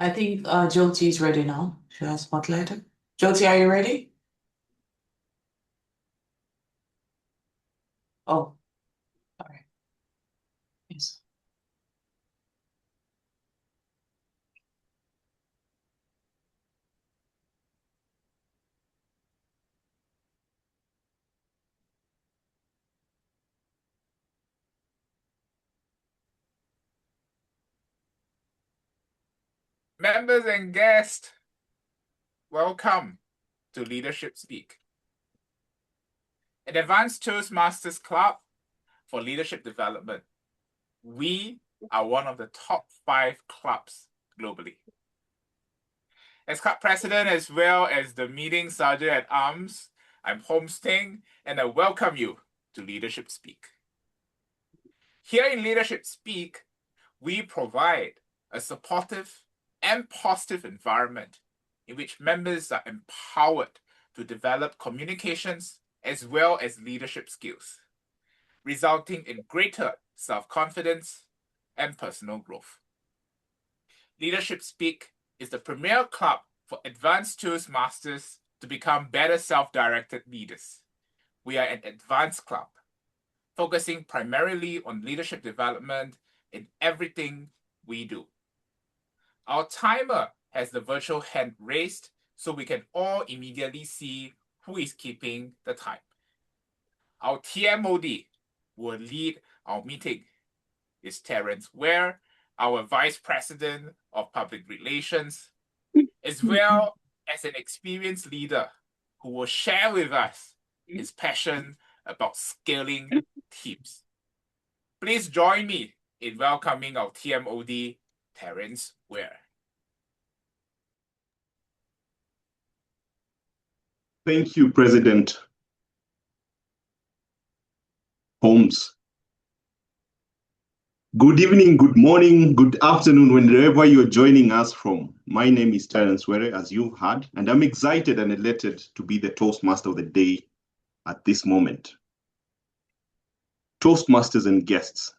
I think Jyoti is ready now. She has spotlighted. Jyoti, are you ready? Oh, all right. Yes. Members and guests, welcome to Leadership Speak, an advanced Toastmasters club for leadership development. We are one of the top 5 clubs globally. As club president, as well as the meeting sergeant at arms, I'm Holmes Teng, and I welcome you to Leadership Speak. Here in Leadership Speak, we provide a supportive and positive environment in which members are empowered to develop communications as well as leadership skills, resulting in greater self-confidence and personal growth. Leadership Speak is the premier club for advanced Toastmasters to become better self-directed leaders. We are an advanced club, focusing primarily on leadership development in everything we do. Our timer has the virtual hand raised so we can all immediately see who is keeping the time. Our TMOD will lead our meeting is Terrence, where our Vice President of Public Relations, as well as an experienced leader who will share with us his passion about scaling teams. Please join me in welcoming our TMOD, Terrence Ware. Thank you, President Holmes. Good evening, good morning, good afternoon, wherever you're joining us from. My name is Terrence Ware, as you've heard, and I'm excited and elated to be the Toastmaster of the day at this moment. Toastmasters and guests,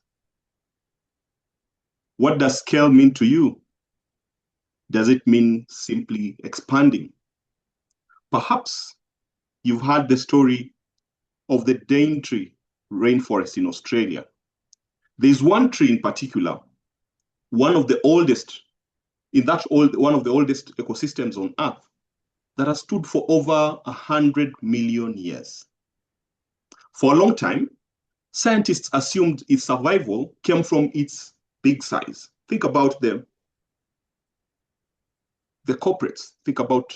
what does scale mean to you? Does it mean simply expanding? Perhaps you've heard the story of the Daintree rainforest in Australia. There's one tree in particular, one of the oldest ecosystems on Earth that has stood for over 100 million years. For a long time, scientists assumed its survival came from its big size. Think about the corporates, think about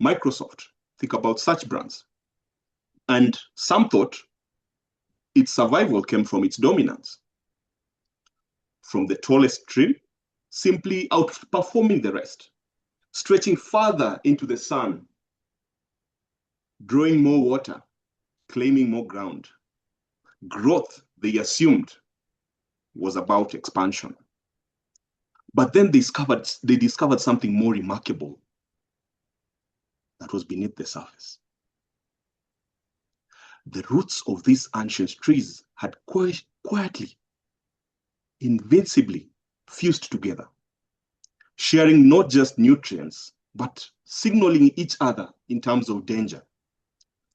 Microsoft, think about such brands. And some thought its survival came from its dominance, from the tallest tree simply outperforming the rest, stretching further into the sun, drawing more water, claiming more ground. Growth, they assumed, was about expansion. But then they discovered something more remarkable that was beneath the surface. The roots of these ancient trees had quietly, invincibly fused together, sharing not just nutrients, but signaling each other in terms of danger,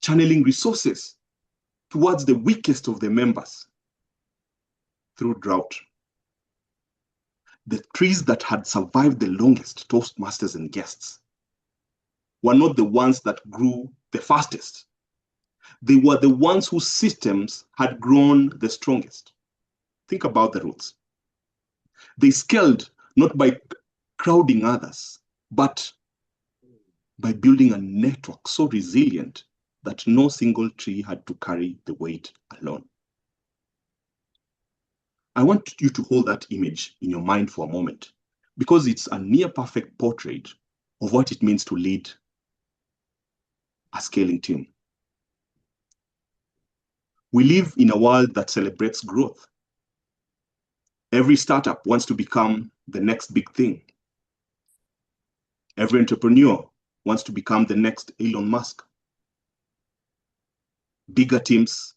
channeling resources towards the weakest of the members through drought. The trees that had survived the longest, Toastmasters and guests, were not the ones that grew the fastest. They were the ones whose systems had grown the strongest. Think about the roots. They scaled not by crowding others, but by building a network so resilient that no single tree had to carry the weight alone. I want you to hold that image in your mind for a moment, because it's a near perfect portrait of what it means to lead a scaling team. We live in a world that celebrates growth. Every startup wants to become the next big thing. Every entrepreneur wants to become the next Elon Musk. Bigger teams,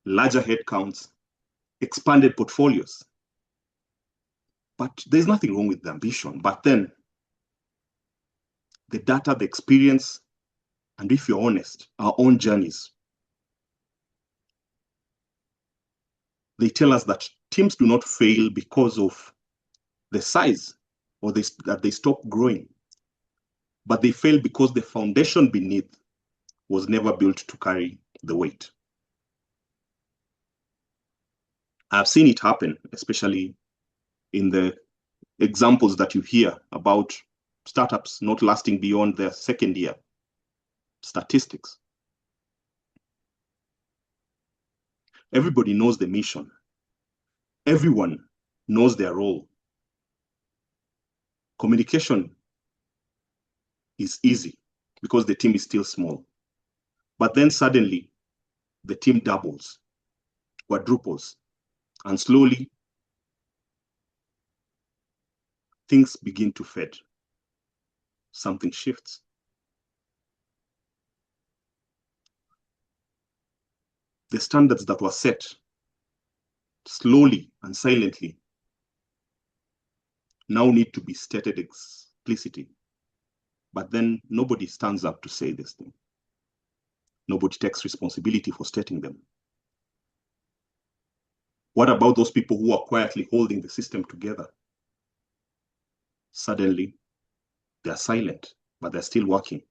larger headcounts, expanded portfolios. But there's nothing wrong with the ambition. But then the data, the experience, and if you're honest, our own journeys, they tell us that teams do not fail because of the size or that they stop growing, but they fail because the foundation beneath was never built to carry the weight. I've seen it happen, especially in the examples that you hear about startups not lasting beyond their second year. Statistics. Everybody knows the mission. Everyone knows their role. Communication is easy because the team is still small. But then suddenly, the team doubles, quadruples, and slowly, things begin to fade. Something shifts. The standards that were set slowly and silently now need to be stated explicitly. But then nobody stands up to say this thing. Nobody takes responsibility for stating them. What about those people who are quietly holding the system together? Suddenly, they're silent, but they're still working,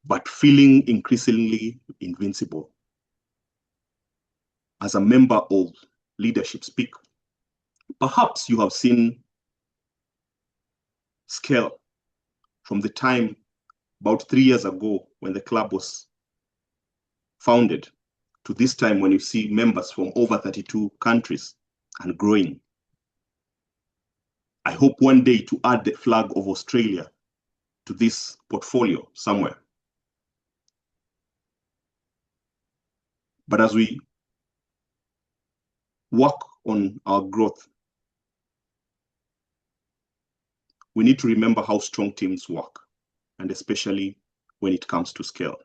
but feeling increasingly invincible. As a member of Leadership Speak, perhaps you have seen scale from the time about 3 years ago when the club was founded to this time when you see members from over 32 countries and growing. I hope one day to add the flag of Australia to this portfolio somewhere. But as we work on our growth, we need to remember how strong teams work, and especially when it comes to scale.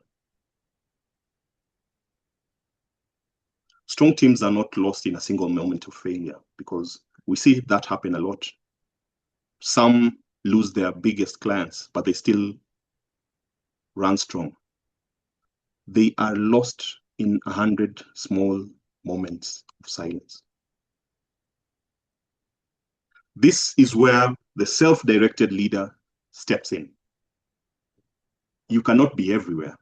Strong teams are not lost in a single moment of failure, because we see that happen a lot. Some lose their biggest clients, but they still run strong. They are lost in 100 small moments of silence. This is where the self-directed leader steps in. You cannot be everywhere,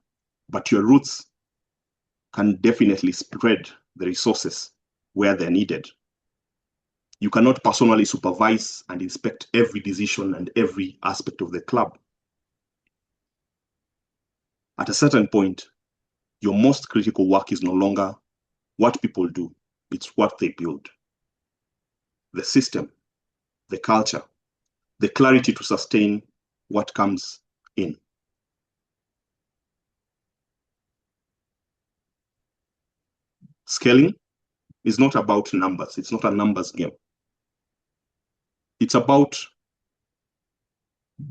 but your roots can definitely spread the resources where they're needed. You cannot personally supervise and inspect every decision and every aspect of the club. At a certain point, your most critical work is no longer what people do, it's what they build. The system, the culture, the clarity to sustain what comes in. Scaling is not about numbers. It's not a numbers game. It's about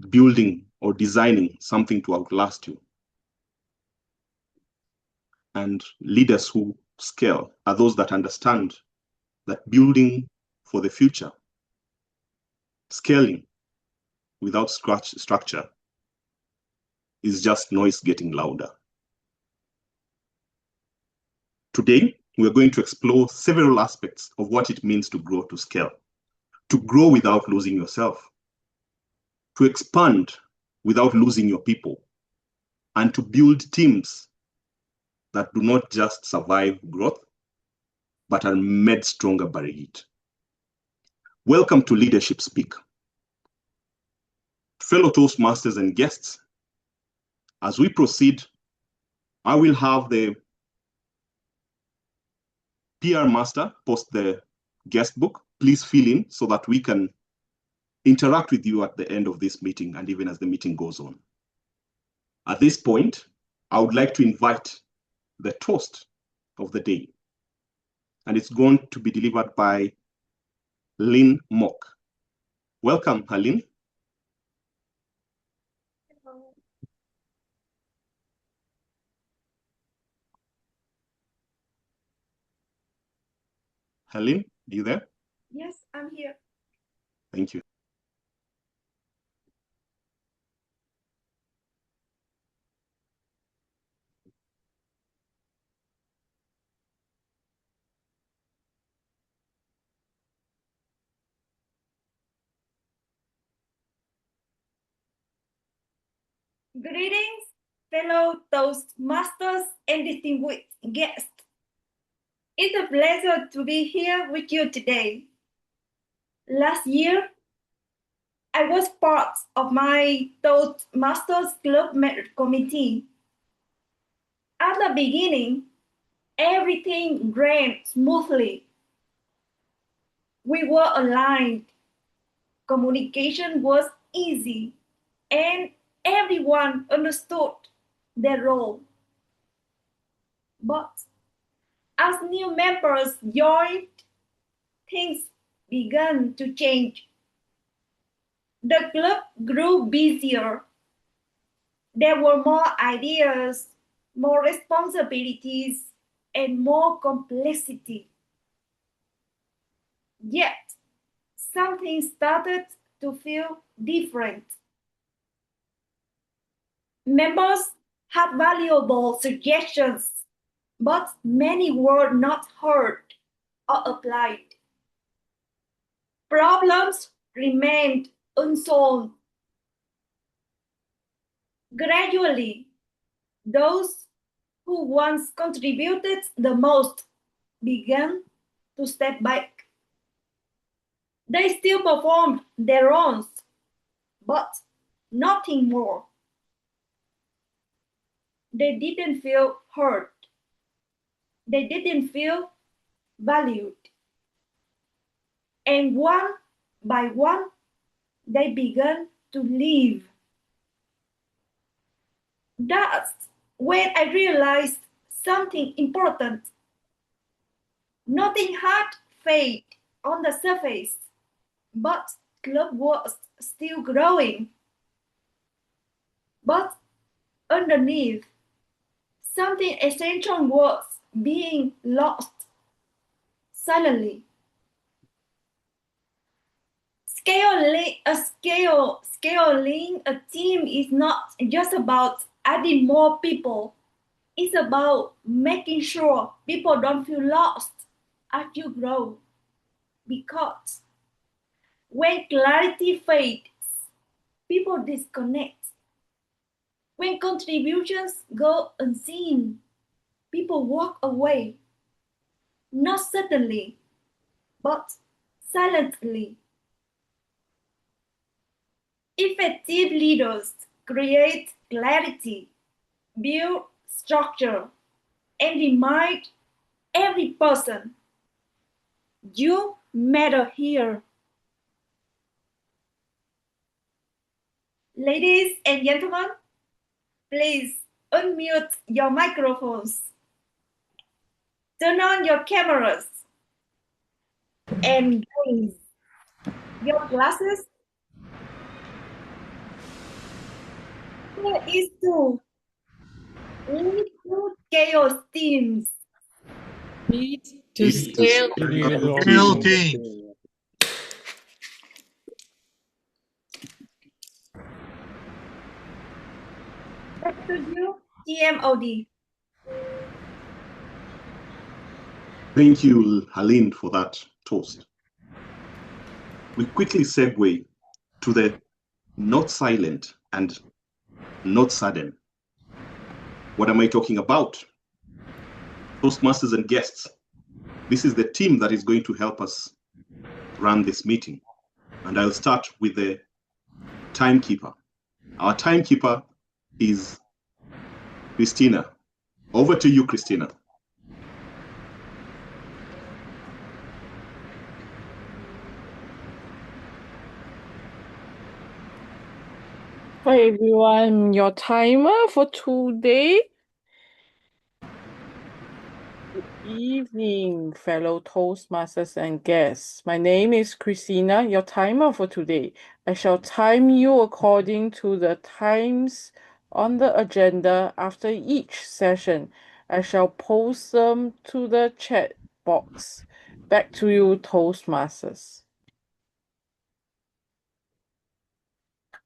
building or designing something to outlast you. And leaders who scale are those that understand that building for the future, scaling without structure, is just noise getting louder. Today, we're going to explore several aspects of what it means to grow to scale, to grow without losing yourself, to expand without losing your people, and to build teams that do not just survive growth, but are made stronger by it. Welcome to Leadership Speak. Fellow Toastmasters and guests, as we proceed, I will have the PR master post the guest book. Please fill in so that we can interact with you at the end of this meeting and even as the meeting goes on. At this point, I would like to invite the toast of the day, and it's going to be delivered by Hmok. Welcome, Irene. Irene, are you there? Yes, I'm here. Thank you. Greetings, fellow Toastmasters and distinguished guests. It's a pleasure to be here with you today. Last year, I was part of my Toastmasters Club committee. At the beginning, everything ran smoothly. We were aligned. Communication was easy, and everyone understood their role. But as new members joined, things began to change. The club grew busier. There were more ideas, more responsibilities, and more complexity. Yet, something started to feel different. Members had valuable suggestions, but many were not heard or applied. Problems remained unsolved. Gradually, those who once contributed the most began to step back. They still performed their roles, but nothing more. They didn't feel heard. They didn't feel valued. And one by one, they began to leave. That's when I realized something important. Nothing had faded on the surface, but club was still growing. But underneath, something essential was being lost silently. Scaling a team is not just about adding more people. It's about making sure people don't feel lost as you grow. Because when clarity fades, people disconnect. When contributions go unseen, people walk away. Not suddenly, but silently. Effective leaders create clarity, build structure, and remind every person, you matter here. Ladies and gentlemen, please unmute your microphones. Turn on your cameras and raise your glasses. Here is to lead to chaos teams. Need to scale. Scale teams. Back to you, TMOD. Thank you, Helene, for that toast. We quickly segue to the not silent and not sudden. What am I talking about? Toastmasters and guests. This is the team that is going to help us run this meeting. And I'll start with the timekeeper. Our timekeeper is Christina. Over to you, Christina. Hi everyone, your timer for today. Good evening, fellow Toastmasters and guests. My name is Christina, your timer for today. I shall time you according to the times on the agenda after each session. I shall post them to the chat box. Back to you, Toastmasters.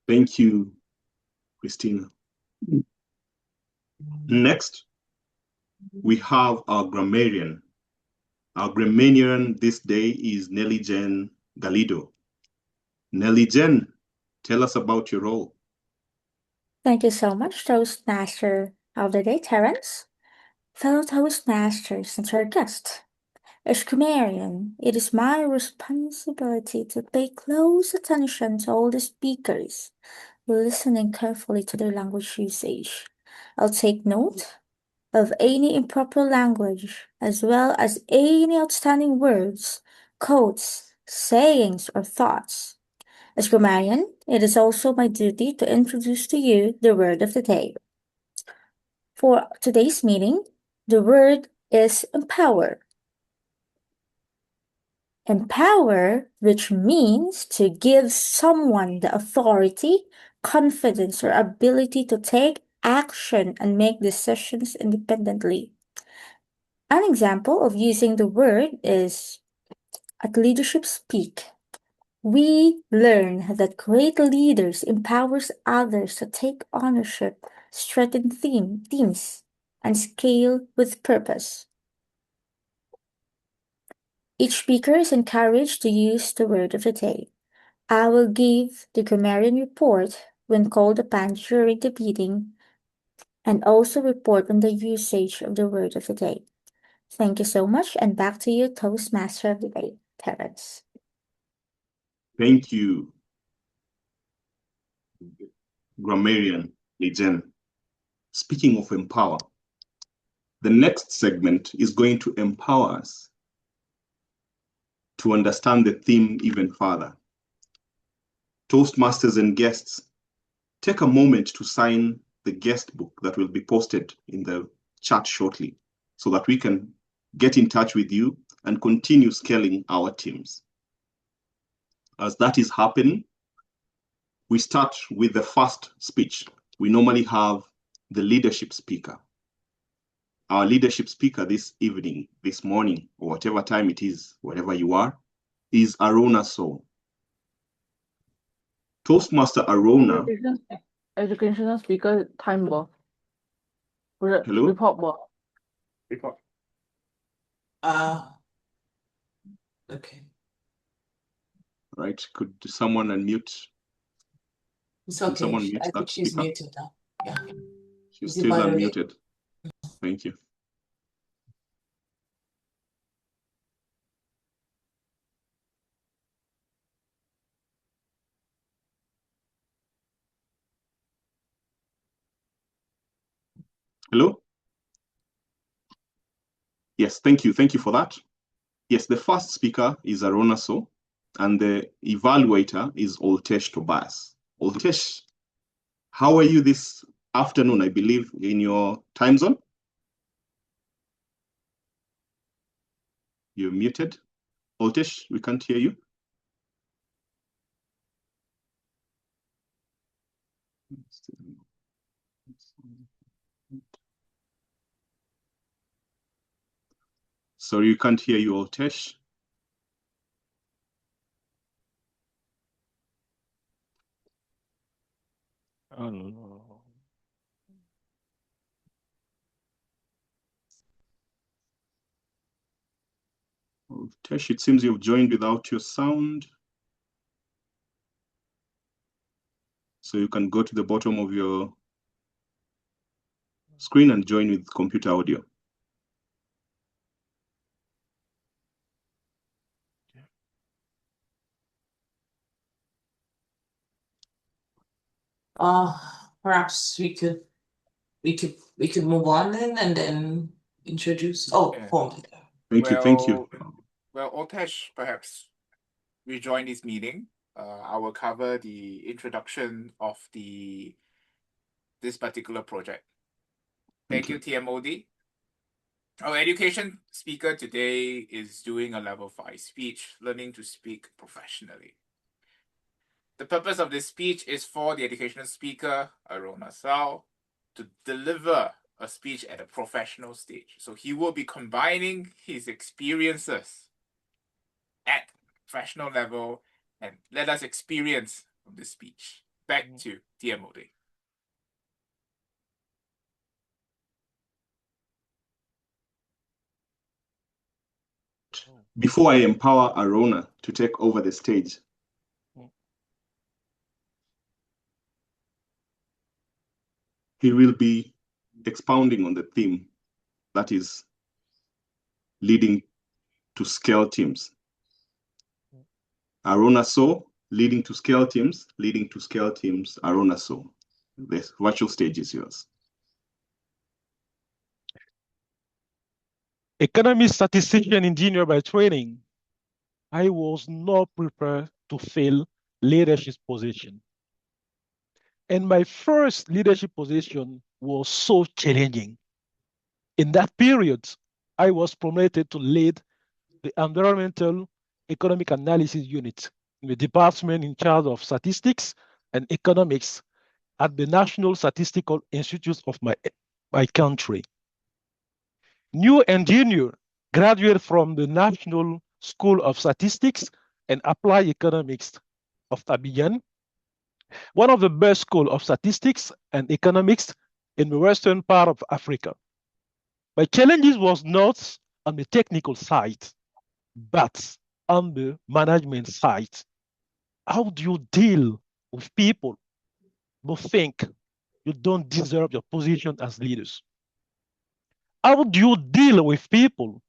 Thank you, Christina. Next, we have our grammarian. Our grammarian this day is Nelly Jen Galido. Nelly Jen, tell us about your role. Thank you so much, Toastmaster of the day, Terrence. Fellow Toastmasters and our guest. As grammarian, it is my responsibility to pay close attention to all the speakers, listening carefully to their language usage. I'll take note of any improper language, as well as any outstanding words, quotes, sayings, or thoughts. As grammarian, it is also my duty to introduce to you the word of the day. For today's meeting, the word is empower. Empower, which means to give someone the authority, confidence, or ability to take action and make decisions independently. An example of using the word is at Leadership Speak. We learn that great leaders empowers others to take ownership, strengthen teams, and scale with purpose. Each speaker is encouraged to use the word of the day. I will give the grammarian report when called upon during the meeting and also report on the usage of the word of the day. Thank you so much, and back to you, Toastmaster of the day, Terrence. Thank you, grammarian Lejen. Speaking of empower, the next segment is going to empower us to understand the theme even further. Toastmasters and guests, take a moment to sign the guest book that will be posted in the chat shortly so that we can get in touch with you and continue scaling our teams. As that is happening, we start with the first speech. We normally have the leadership speaker. Our leadership speaker this evening, this morning, or whatever time it is, wherever you are, is Arouna So. Toastmaster Arouna. Educational speaker time box. Hello? Report box. Report. Okay. Right, could someone unmute? It's Could okay. someone mute I think that she's speaker? muted now. Yeah. She's Is it still finally? unmuted. Thank you. Hello? Yes, thank you. Thank you for that. Yes, the first speaker is Arouna So, and the evaluator is Oltesh Thobias. Oltesh, how are you this afternoon, I believe, in your time zone? You're muted. Oltesh, we can't hear you. Sorry, you can't hear you, Oltesh. Oh, no. Oltesh, it seems you've joined without your sound. So you can go to the bottom of your screen and join with computer audio. Perhaps we could move on then and then introduce. Oh, Yeah. Holmes. Thank you. Well, Oltesh perhaps rejoin this meeting. I will cover the introduction of this particular project. Thank you, TMOD. Our education speaker today is doing a level 5 speech, learning to speak professionally. The purpose of this speech is for the educational speaker, Arouna So, to deliver a speech at a professional stage. So he will be combining his experiences at professional level and let us experience from this speech. back to TMOD. Before I empower Arouna to take over the stage, he will be expounding on the theme that is leading to scale teams. Arouna saw leading to scale teams, Arouna saw. The virtual stage is yours. Economy statistician engineer by training, I was not prepared to fill leadership position. And my first leadership position was so challenging. In that period, I was promoted to lead the environmental economic analysis unit in the department in charge of statistics and economics at the National Statistical Institute of my country. New engineer graduate from the National School of Statistics and Applied Economics of Abidjan, one of the best schools of statistics and economics in the western part of Africa. My challenges was not on the technical side, but on the management side. How do you deal with people who think you don't deserve your position as leaders? How do you deal with people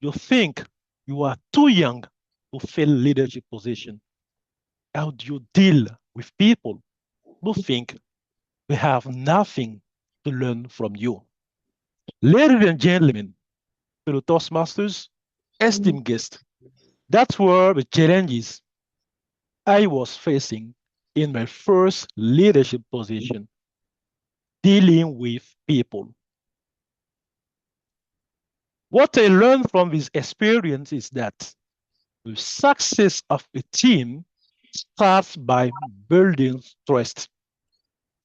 you think you are too young to fill leadership position? How do you deal with people who think we have nothing to learn from you? Ladies and gentlemen, fellow Toastmasters, esteemed guests, that's where the challenges I was facing in my first leadership position, dealing with people. What I learned from this experience is that the success of a team starts by building trust.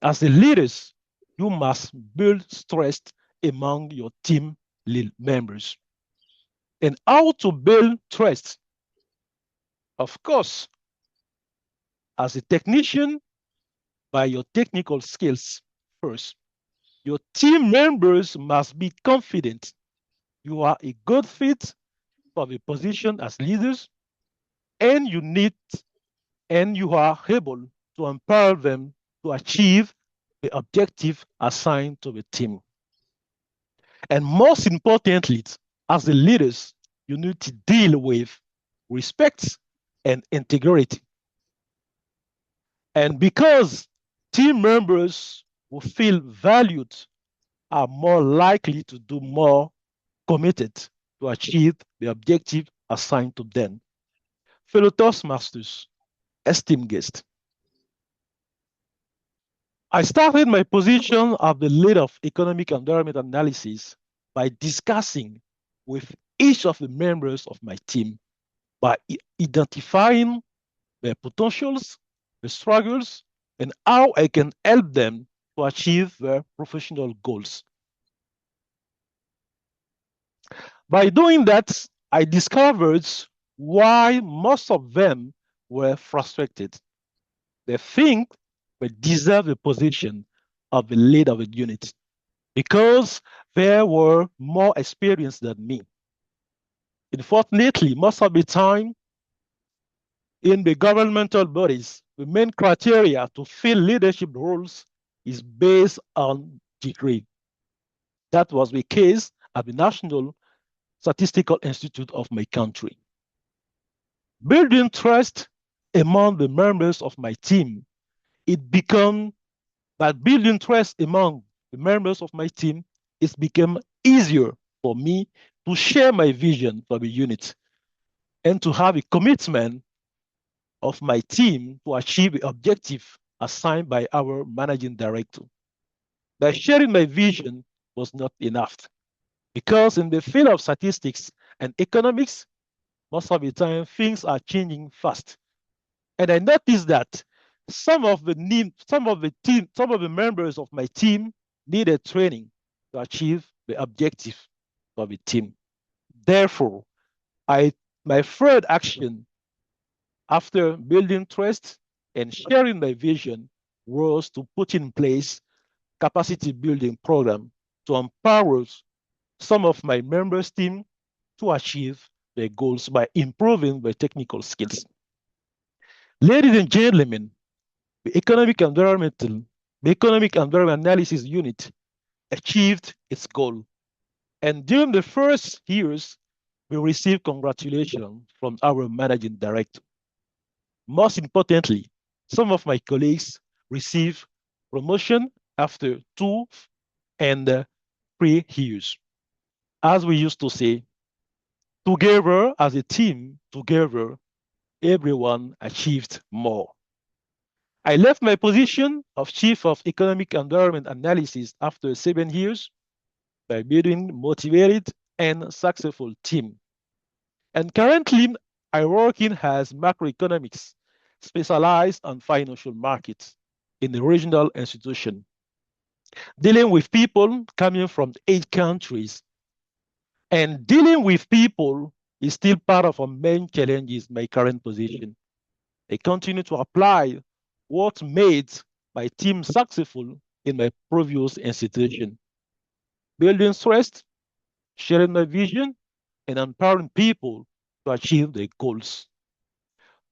As the leaders, you must build trust among your team members. And how to build trust? Of course, as a technician, by your technical skills first. Your team members must be confident you are a good fit for the position as leaders, and you are able to empower them to achieve the objective assigned to the team. And most importantly, as the leaders, you need to deal with respect and integrity. And because team members who feel valued are more likely to do more committed to achieve the objective assigned to them. Fellow Toastmasters, esteemed guests, I started my position as the lead of economic environment analysis by discussing with each of the members of my team by identifying their potentials, their struggles, and how I can help them to achieve their professional goals. By doing that, I discovered why most of them were frustrated. They think they deserve the position of the lead of a unit because they were more experienced than me. Unfortunately, most of the time in the governmental bodies, the main criteria to fill leadership roles is based on degree. That was the case at the National Statistical Institute of my country. Building trust among the members of my team, it became that building trust among the members of my team, it's become easier for me to share my vision for the unit and to have a commitment of my team to achieve the objective assigned by our managing director. But sharing my vision was not enough because in the field of statistics and economics, most of the time things are changing fast. And I noticed that some of the members of my team needed training to achieve the objective of the team. Therefore, my third action after building trust and sharing my vision was to put in place capacity building program to empower some of my members' team to achieve their goals by improving their technical skills. Ladies and gentlemen, the Economic Environment Analysis Unit achieved its goal. And during the first years, we received congratulations from our managing director. Most importantly, some of my colleagues received promotion after 2 and 3 years. As we used to say, together as a team, together, everyone achieved more. I left my position of Chief of Economic Environment Analysis after 7 years by building motivated and successful team. And currently, I work in as macroeconomics, specialized on financial markets in the regional institution, dealing with people coming from 8 countries. And dealing with people is still part of our main challenges in my current position. I continue to apply what made my team successful in my previous institution, building trust, sharing my vision, and empowering people to achieve their goals.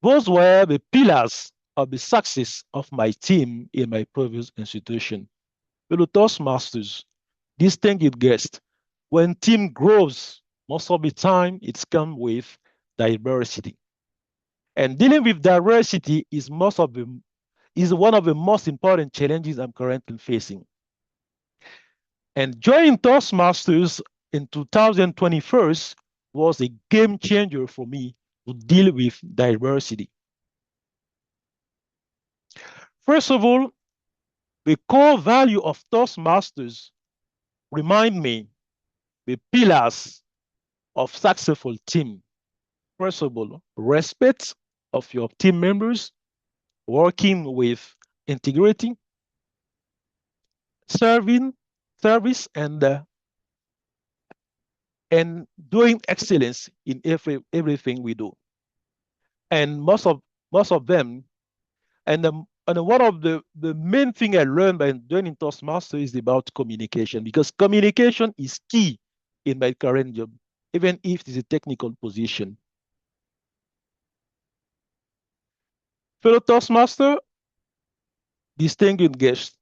Those were the pillars of the success of my team in my previous institution. Fellow Toastmasters, distinguished guests, when team grows, most of the time it's come with diversity. And dealing with diversity is one of the most important challenges I'm currently facing. And joining Toastmasters in 2021 was a game changer for me to deal with diversity. First of all, the core value of Toastmasters remind me the pillars of successful team. First of all, respect of your team members, working with integrity, service, and doing excellence in everything we do. And most of them, and one of the main thing I learned by joining Toastmasters is about communication, because communication is key in my current job, even if it is a technical position. Fellow Toastmaster, distinguished guests,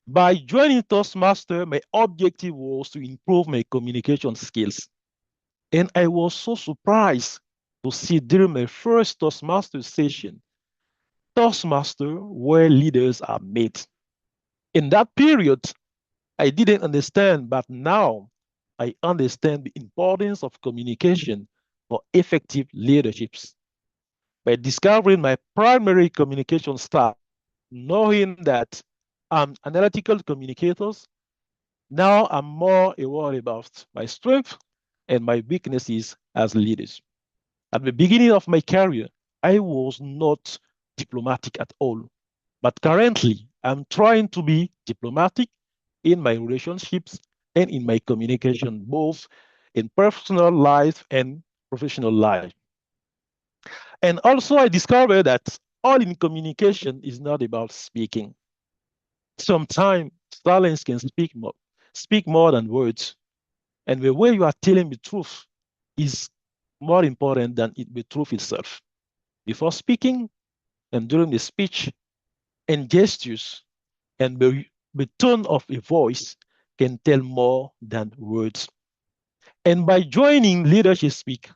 by joining Toastmaster, my objective was to improve my communication skills. And I was so surprised to see during my first Toastmaster session, Toastmaster where leaders are made. In that period, I didn't understand, but now I understand the importance of communication for effective leaderships. By discovering my primary communication style, knowing that I'm analytical communicators, now I'm more aware about my strengths and my weaknesses as leaders. At the beginning of my career, I was not diplomatic at all. But currently, I'm trying to be diplomatic in my relationships and in my communication, both in personal life and professional life. And also, I discovered that all in communication is not about speaking. Sometimes silence can speak more than words. And the way you are telling the truth is more important than the truth itself. Before speaking and during the speech, and gestures and the tone of a voice can tell more than words. And by joining Leadership Speak,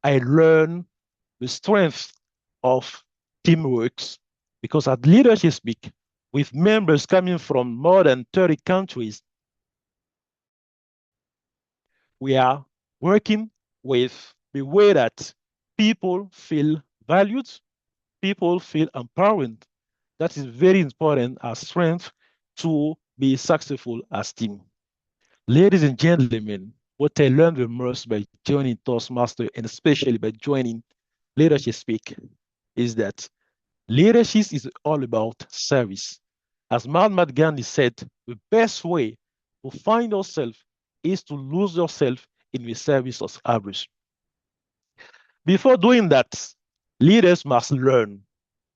I learned the strength of teamwork, because at Leadership Speak, with members coming from more than 30 countries, we are working with the way that people feel valued, people feel empowered. That is very important as strength to be successful as team. Ladies and gentlemen, what I learned the most by joining Toastmaster, and especially by joining Leadership Speak, is that leadership is all about service. As Mahatma Gandhi said, the best way to find yourself is to lose yourself in the service of others. Before doing that, leaders must learn.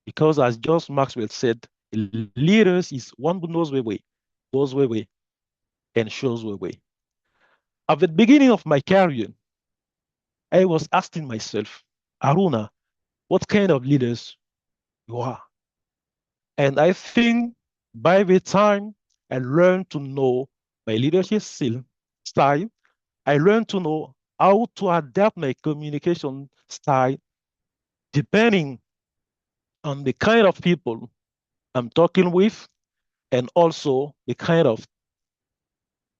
Because as George Maxwell said, leaders is one who knows the way, goes the way, and shows the way. At the beginning of my career, I was asking myself, Arouna, what kind of leaders you are? And I think by the time I learned to know my leadership style, I learned to know how to adapt my communication style depending on the kind of people I'm talking with and also the kind of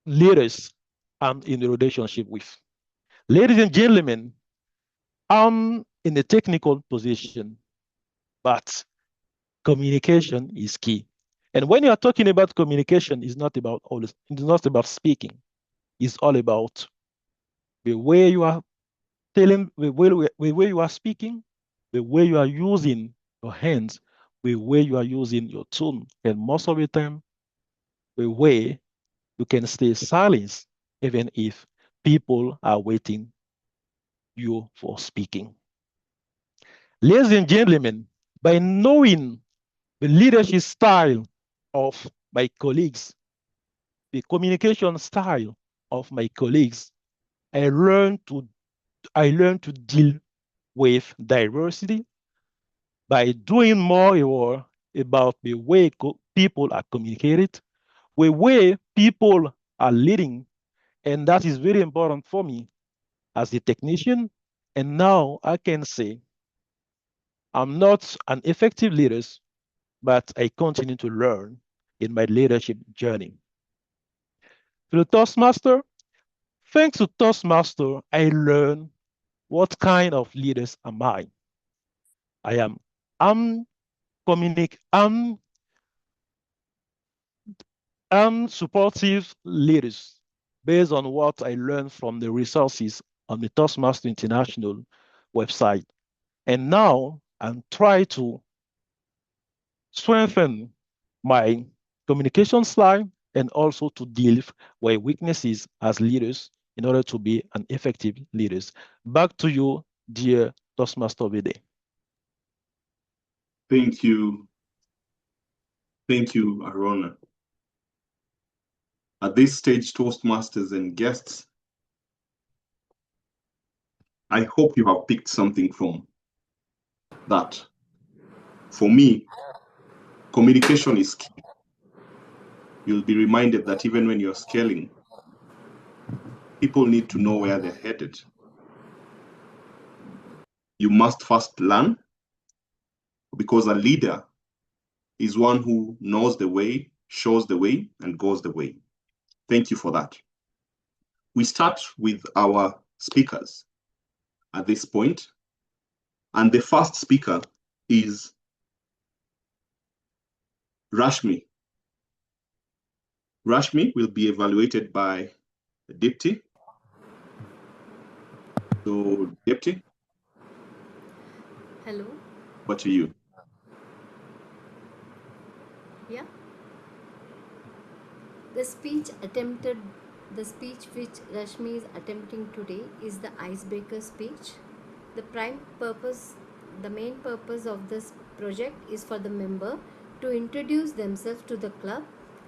leaders I'm in a relationship with. Ladies and gentlemen, I'm in a technical position, but communication is key. And when you are talking about communication, it's not about speaking. It's all about the way you are telling, the way you are speaking, the way you are using your hands, the way you are using your tone, and most of the time, the way you can stay silent even if people are waiting you for speaking. Ladies and gentlemen, by knowing the leadership style of my colleagues, the communication style of my colleagues, I learned to deal with diversity by doing more about the way people are communicated, the way people are leading, and that is very important for me as a technician. And now I can say I'm not an effective leader, but I continue to learn in my leadership journey. To the Toastmaster, thanks to Toastmaster, I learned what kind of leaders am I. I'm supportive leaders based on what I learned from the resources on the Toastmaster International website. And now I'm trying to strengthen my communication style and also to deal with weaknesses as leaders in order to be an effective leaders. Back to you, dear Toastmaster of the day. Thank you. Thank you, Arouna. At this stage, Toastmasters and guests, I hope you have picked something from that. For me, communication is key. You'll be reminded that even when you're scaling, people need to know where they're headed. You must first learn, because a leader is one who knows the way, shows the way, and goes the way. Thank you for that. We start with our speakers at this point, and the first speaker is Rashmi. Rashmi will be evaluated by Dipti. So, Dipti. Hello. What are you? Yeah. The speech which Rashmi is attempting today is the icebreaker speech. The main purpose of this project is for the member to introduce themselves to the club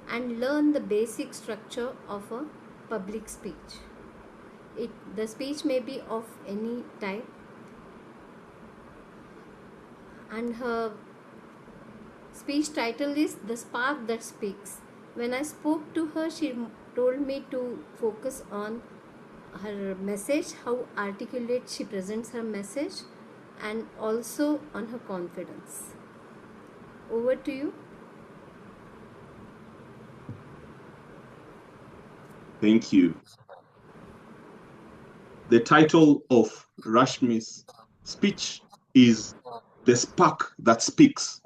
and learn the basic structure of a public speech. The speech may be of any type, and her speech title is The Spark That Speaks. When I spoke to her, she told me to focus on her message, how articulate she presents her message, and also on her confidence. Over to you. Thank you. The title of Rashmi's speech is The Spark That Speaks.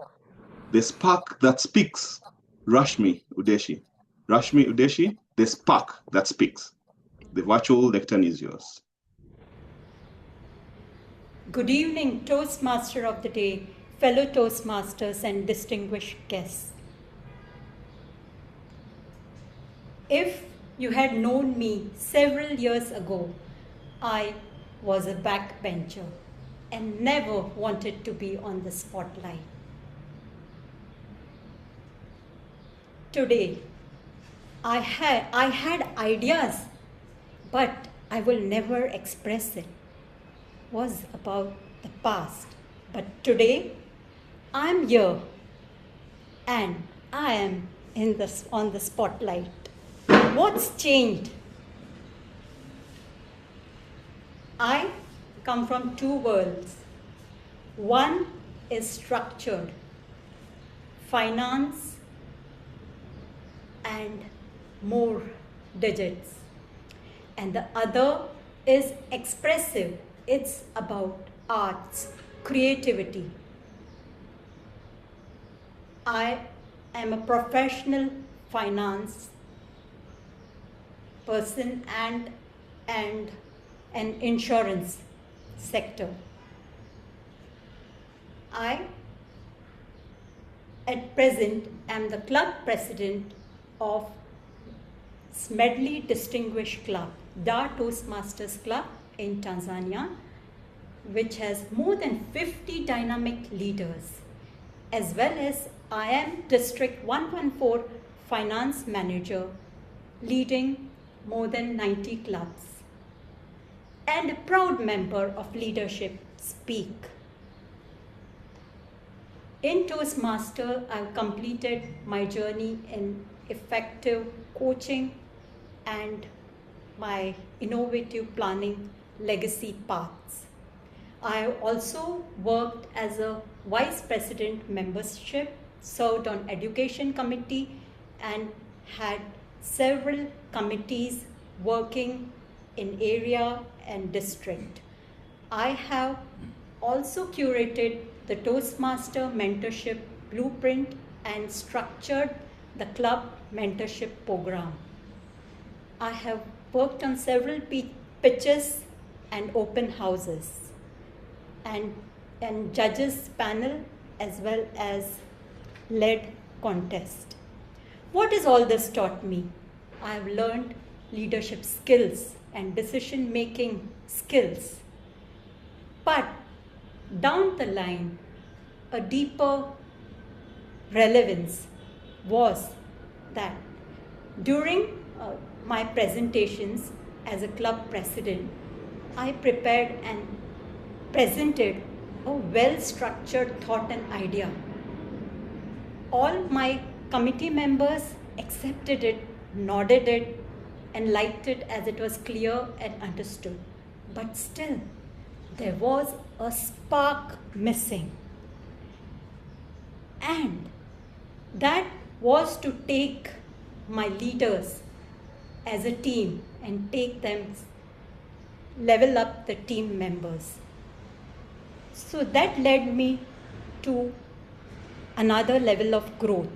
The Spark That Speaks. Rashmi Udeshi. Rashmi Udeshi, The Spark That Speaks. The virtual lectern is yours. Good evening, Toastmaster of the day, fellow Toastmasters and distinguished guests. If you had known me several years ago, I was a backbencher and never wanted to be on the spotlight. today. I had ideas, but I will never express it. Was about the past. But today, I'm here and I am on the spotlight. What's changed? I come from two worlds. One is structured, finance and more digits. And the other is expressive. It's about arts, creativity. I am a professional finance person and an insurance sector. I, at present, am the club president of Smedley Distinguished Club, the Toastmasters Club in Tanzania, which has more than 50 dynamic leaders, as well as I am District 114 Finance Manager, leading more than 90 clubs, and a proud member of Leadership Speak. In Toastmaster, I've completed my journey in effective coaching and my innovative planning legacy paths. I also worked as a Vice President membership, served on Education Committee, and had several committees working in area and district. I have also curated the Toastmaster Mentorship Blueprint and structured the club mentorship program. I have worked on several pitches and open houses and judges panel, as well as led contest. What has all this taught me? I have learned leadership skills and decision-making skills. But down the line, a deeper relevance was that during my presentations as a club president, I prepared and presented a well-structured thought and idea. All my committee members accepted it, nodded it, and liked it as it was clear and understood. But still, there was a spark missing. And that was to take my leaders as a team and take them, level up the team members. So that led me to another level of growth.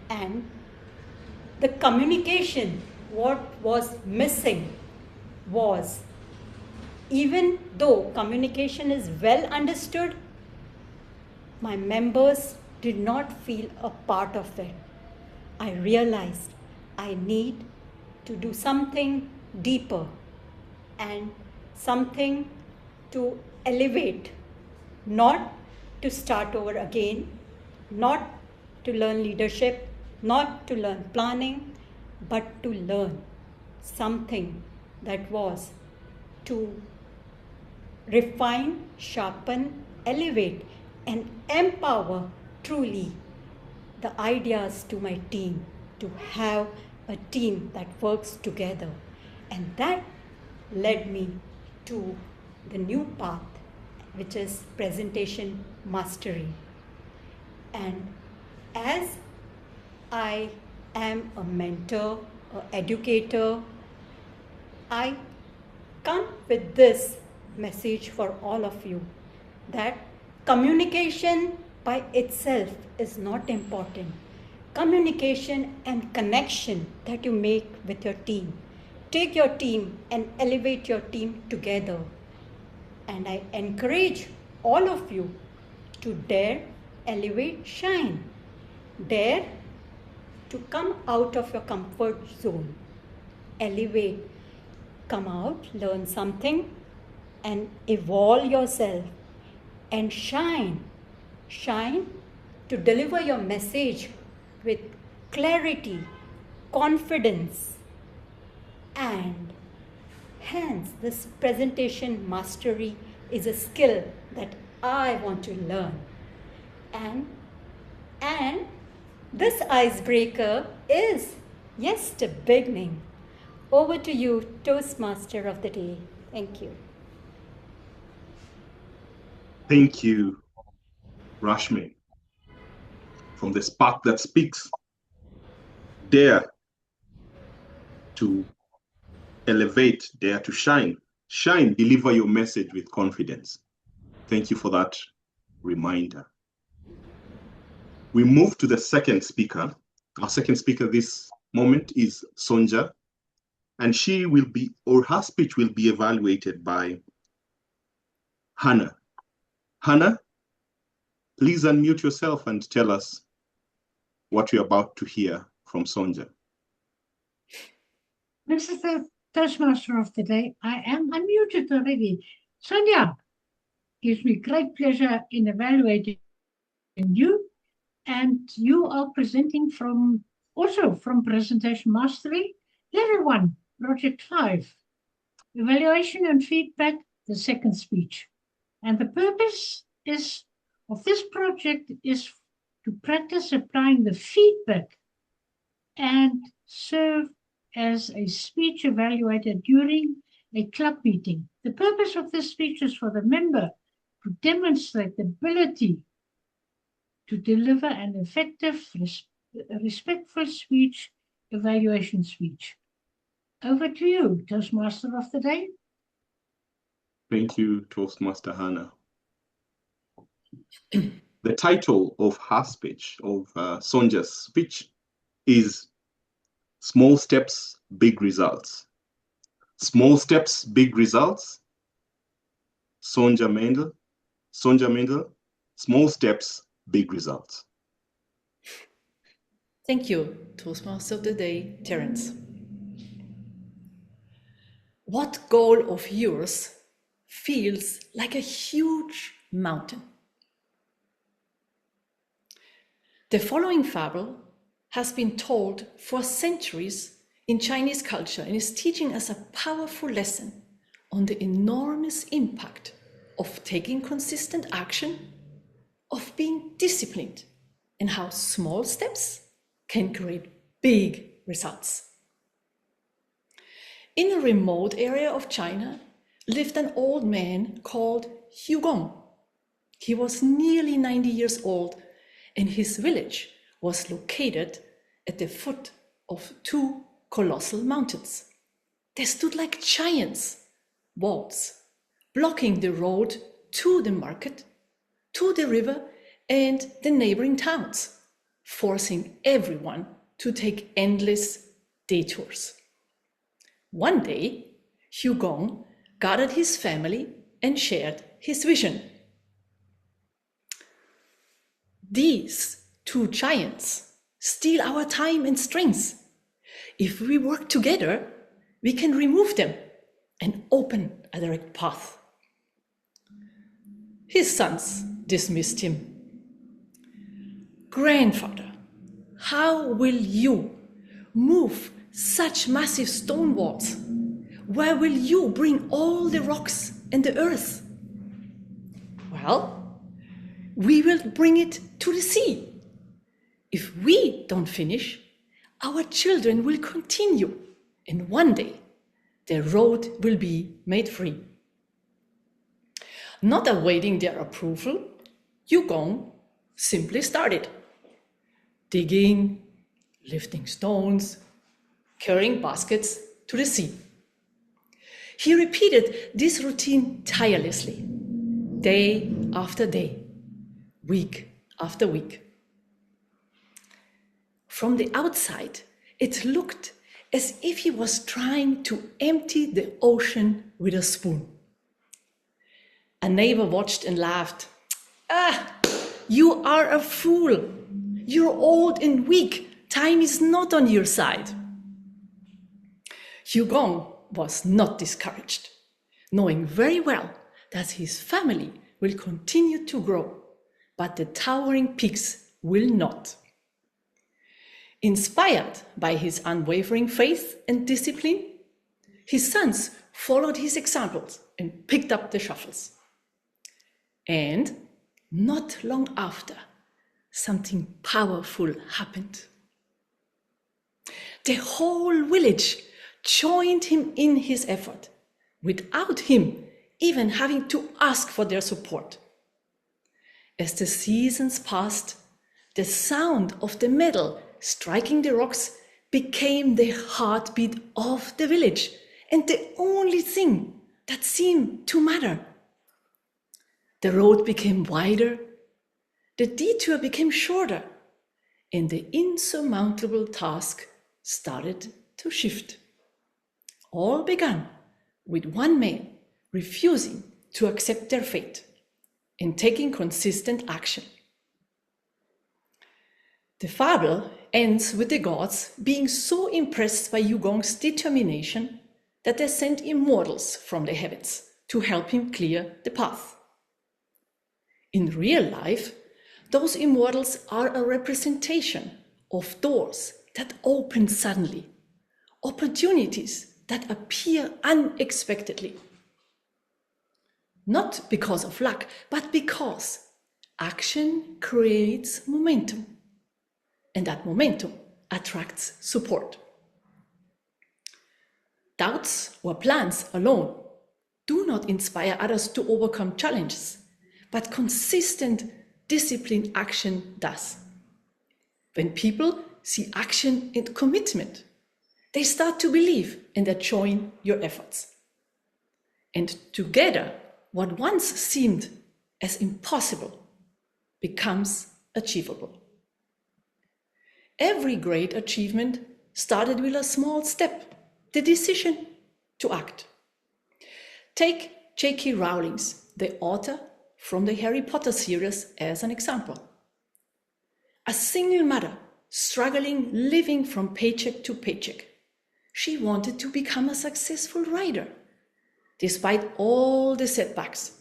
And the communication, what was missing was, even though communication is well understood, my members did not feel a part of it. I realized I need to do something deeper and something to elevate, not to start over again, not to learn leadership, not to learn planning, but to learn something that was to refine, sharpen, elevate, and empower truly the ideas to my team, to have a team that works together. And that led me to the new path, which is presentation mastery. And as I am a mentor, an educator, I come with this message for all of you, that communication by itself is not important. Communication and connection that you make with your team. Take your team and elevate your team together. And I encourage all of you to dare, elevate, shine. Dare to come out of your comfort zone. Elevate, come out, learn something, and evolve yourself. And shine. Shine to deliver your message with clarity, confidence, and hence this presentation mastery is a skill that I want to learn. And this icebreaker is just the beginning. Over to you, Toastmaster of the day. Thank you. Thank you, Rashmi. From the spark that speaks, dare to elevate, dare to shine. Shine, deliver your message with confidence. Thank you for that reminder. We move to the second speaker. Our second speaker this moment is Sonja, and she will be, or her speech will be evaluated by Hannah. Hannah, please unmute yourself and tell us what you're about to hear from Sonja. This is the Toastmaster of the day. I am unmuted already. Sonja, gives me great pleasure in evaluating you. And you are presenting also from Presentation Mastery, Level 1, Project 5, Evaluation and Feedback, the second speech. And the purpose of this project is to practice applying the feedback and serve as a speech evaluator during a club meeting. The purpose of this speech is for the member to demonstrate the ability to deliver an effective, respectful speech, evaluation speech. Over to you, Toastmaster of the day. Thank you, Toastmaster Hannah. The title of her speech, of Sonja's speech, is Small Steps, Big Results. Small Steps, Big Results. Sonja Meindl, Small Steps, Big Results. Thank you, Toastmaster of the Day, Terrence. What goal of yours feels like a huge mountain? The following fable has been told for centuries in Chinese culture and is teaching us a powerful lesson on the enormous impact of taking consistent action, of being disciplined, and how small steps can create big results. In a remote area of China lived an old man called Hmok. He was nearly 90 years old, and his village was located at the foot of two colossal mountains. They stood like giants, walls, blocking the road to the market, to the river, and the neighboring towns, forcing everyone to take endless detours. One day, Hmok gathered his family and shared his vision. These two giants steal our time and strength. If we work together, we can remove them and open a direct path. His sons dismissed him. Grandfather, how will you move such massive stone walls? Where will you bring all the rocks and the earth? Well, we will bring it to the sea. If we don't finish, our children will continue, and one day the road will be made free. Not awaiting their approval, Hmok simply started digging, lifting stones, carrying baskets to the sea. He repeated this routine tirelessly, day after day, week after week. From the outside, it looked as if he was trying to empty the ocean with a spoon. A neighbor watched and laughed. You are a fool. You're old and weak. Time is not on your side. Hmok was not discouraged, knowing very well that his family will continue to grow, but the towering peaks will not. Inspired by his unwavering faith and discipline, his sons followed his examples and picked up the shuffles. And not long after, something powerful happened. The whole village joined him in his effort, without him even having to ask for their support. As the seasons passed, the sound of the metal striking the rocks became the heartbeat of the village and the only thing that seemed to matter. The road became wider, the detour became shorter, and the insurmountable task started to shift. All began with one man refusing to accept their fate and taking consistent action. The fable ends with the gods being so impressed by Yugong's determination that they sent immortals from the heavens to help him clear the path. In real life, those immortals are a representation of doors that open suddenly, opportunities that appear unexpectedly. Not because of luck, but because action creates momentum, and that momentum attracts support. Doubts or plans alone do not inspire others to overcome challenges, but consistent, disciplined action does. When people see action and commitment, they start to believe and they join your efforts. And together, what once seemed as impossible becomes achievable. Every great achievement started with a small step, the decision to act. Take J.K. Rowling, the author from the Harry Potter series, as an example. A single mother struggling, living from paycheck to paycheck. She wanted to become a successful writer. Despite all the setbacks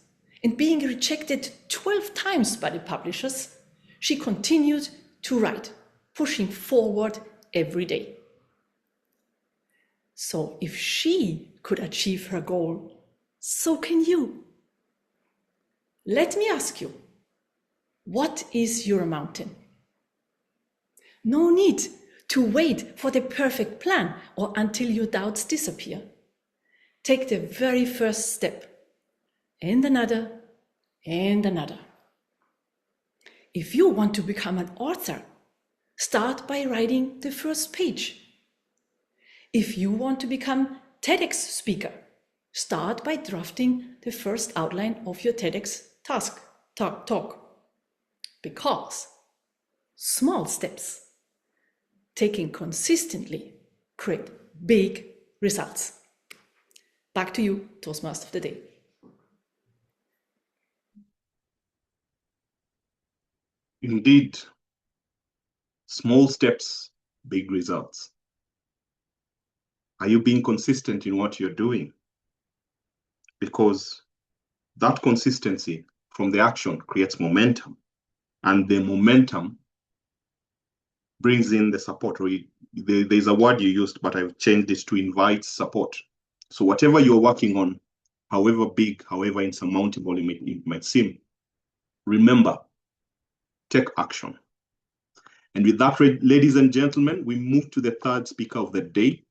and being rejected 12 times by the publishers, she continued to write, pushing forward every day. So if she could achieve her goal, so can you. Let me ask you, what is your mountain? No need to wait for the perfect plan or until your doubts disappear. Take the very first step, and another, and another. If you want to become an author, start by writing the first page. If you want to become TEDx speaker, start by drafting the first outline of your TEDx talk. Because small steps taken consistently create big results. Back to you, Toastmaster of the Day. Indeed, small steps, big results. Are you being consistent in what you're doing? Because that consistency from the action creates momentum, and the momentum brings in the support. There's a word you used, but I've changed this to invite support. So whatever you're working on, however big, however insurmountable it might seem, remember, take action. And with that, ladies and gentlemen, we move to the third speaker of the day.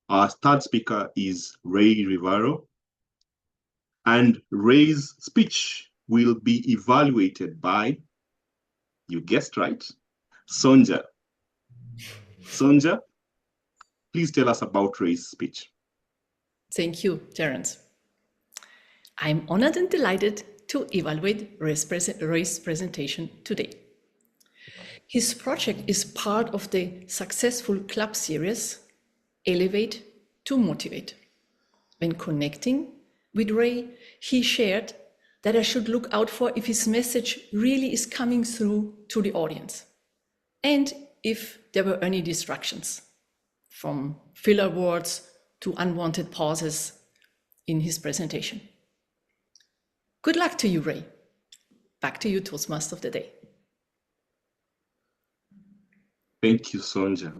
Our third speaker is Rivero. And Ray's speech will be evaluated by, you guessed right, Sonja. Sonja, please tell us about Ray's speech. Thank you, Terrence. I'm honored and delighted to evaluate Ray's presentation today. His project is part of the successful club series, Elevate to Motivate. When connecting with Ray, he shared that I should look out for if his message really is coming through to the audience, and if there were any distractions, from filler words to unwanted pauses in his presentation. Good luck to you, Ray. Back to you, Toastmaster of the Day. Thank you, Sonja.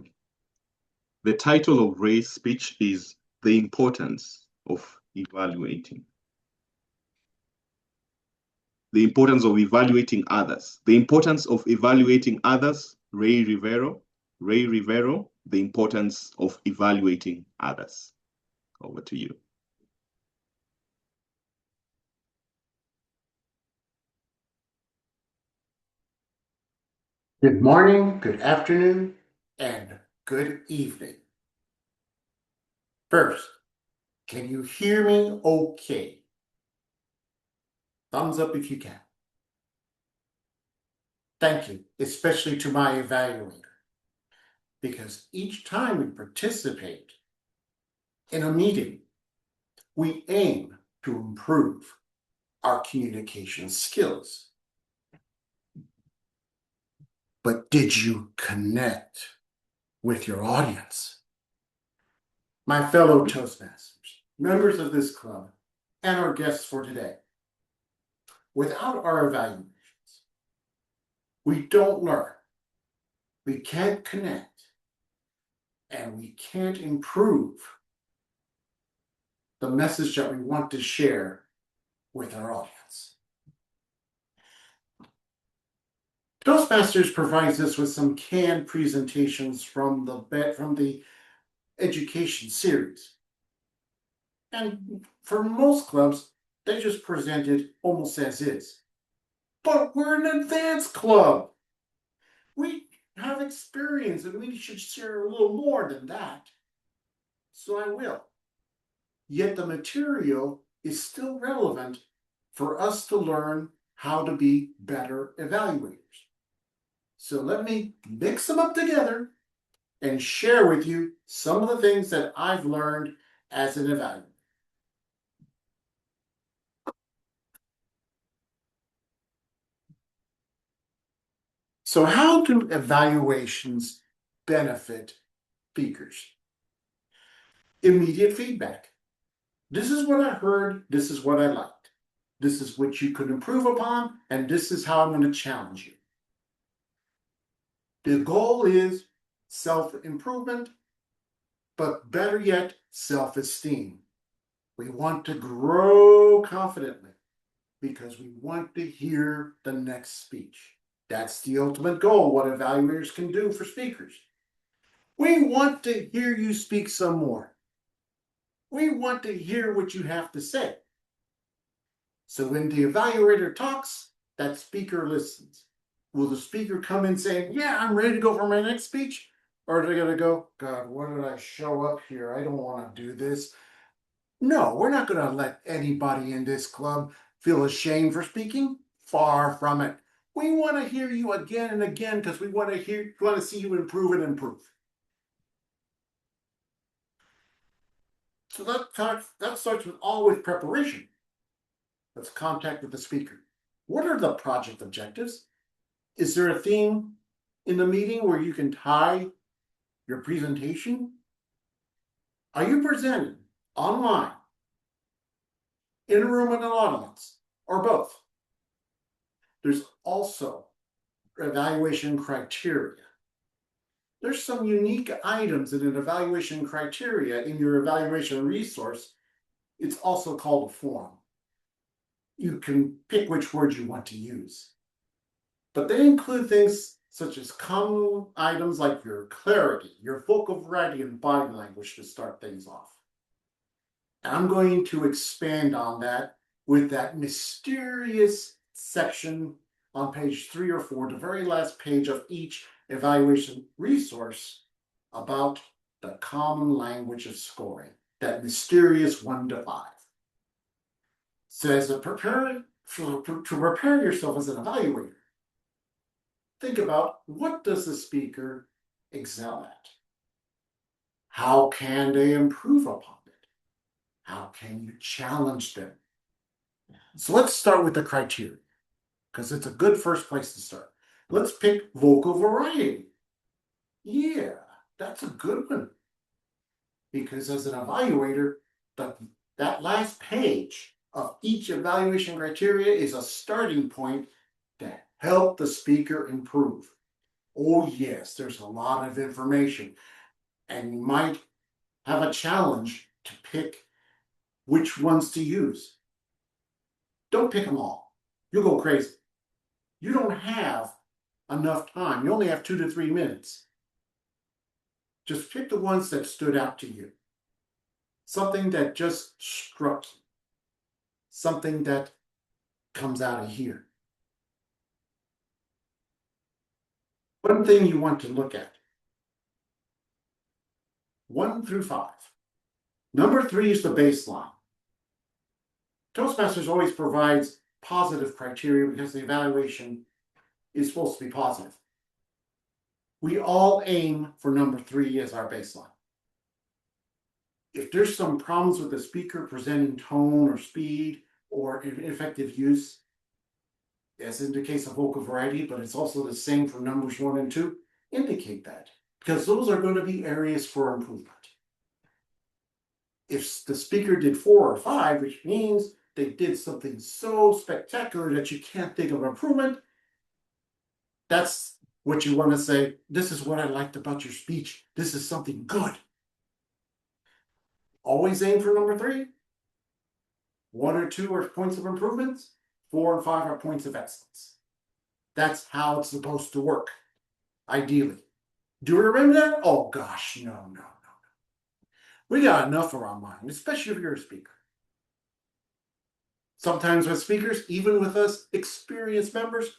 The title of Ray's speech is The Importance of Evaluating. The importance of evaluating others. The importance of evaluating others, Ray Rivero. Ray Rivero, the importance of evaluating others. Over to you. Good morning, good afternoon, and good evening. First, can you hear me okay? Thumbs up if you can. Thank you, especially to my evaluator, because each time we participate in a meeting, we aim to improve our communication skills. But did you connect with your audience? My fellow Toastmasters, members of this club, and our guests for today, without our evaluations, we don't learn, we can't connect, and we can't improve the message that we want to share with our audience. Toastmasters provides us with some canned presentations from the education series. And for most clubs, they just present it almost as is. But we're an advanced club. We have experience and we should share a little more than that. So I will. Yet the material is still relevant for us to learn how to be better evaluators. So let me mix them up together and share with you some of the things that I've learned as an evaluator. So how do evaluations benefit speakers? Immediate feedback. This is what I heard, this is what I liked. This is what you could improve upon, and this is how I'm going to challenge you. The goal is self-improvement, but better yet, self-esteem. We want to grow confidently because we want to hear the next speech. That's the ultimate goal, what evaluators can do for speakers. We want to hear you speak some more. We want to hear what you have to say. So when the evaluator talks, that speaker listens. Will the speaker come in saying, yeah, I'm ready to go for my next speech? Or are they going to go, God, what did I show up here? I don't want to do this. No, we're not going to let anybody in this club feel ashamed for speaking. Far from it. We want to hear you again and again because we want to see you improve and improve. So that starts with always preparation. Let's contact with the speaker. What are the project objectives? Is there a theme in the meeting where you can tie your presentation? Are you presenting online, in a room with an audience, or both? There's also evaluation criteria. There's some unique items in an evaluation criteria in your evaluation resource. It's also called a form. You can pick which words you want to use. But they include things such as common items like your clarity, your vocal variety, and body language to start things off. And I'm going to expand on that with that mysterious section on page 3 or 4, the very last page of each evaluation resource about the common language of scoring, that mysterious 1 to 5. So as to prepare yourself as an evaluator, think about what does the speaker excel at? How can they improve upon it? How can you challenge them? So let's start with the criteria, because it's a good first place to start. Let's pick vocal variety. Yeah, that's a good one. Because as an evaluator, that last page of each evaluation criteria is a starting point to help the speaker improve. Oh yes, there's a lot of information, and you might have a challenge to pick which ones to use. Don't pick them all. You'll go crazy. You don't have enough time. You only have 2 to 3 minutes. Just pick the ones that stood out to you. Something that just struck you. Something that comes out of here. One thing you want to look at. 1 through 5. Number 3 is the baseline. Toastmasters always provides positive criteria because the evaluation is supposed to be positive. We all aim for number 3 as our baseline. If there's some problems with the speaker presenting tone or speed or ineffective use, as in the case of vocal variety, but it's also the same for numbers 1 and 2, indicate that, because those are going to be areas for improvement. If the speaker did 4 or 5, which means they did something so spectacular that you can't think of improvement, that's what you want to say. This is what I liked about your speech. This is something good. Always aim for number 3. 1 or 2 are points of improvements. 4 and 5 are points of excellence. That's how it's supposed to work, ideally. Do you remember that? Oh gosh, no. We got enough on our mind, especially if you're a speaker. Sometimes with speakers, even with us experienced members,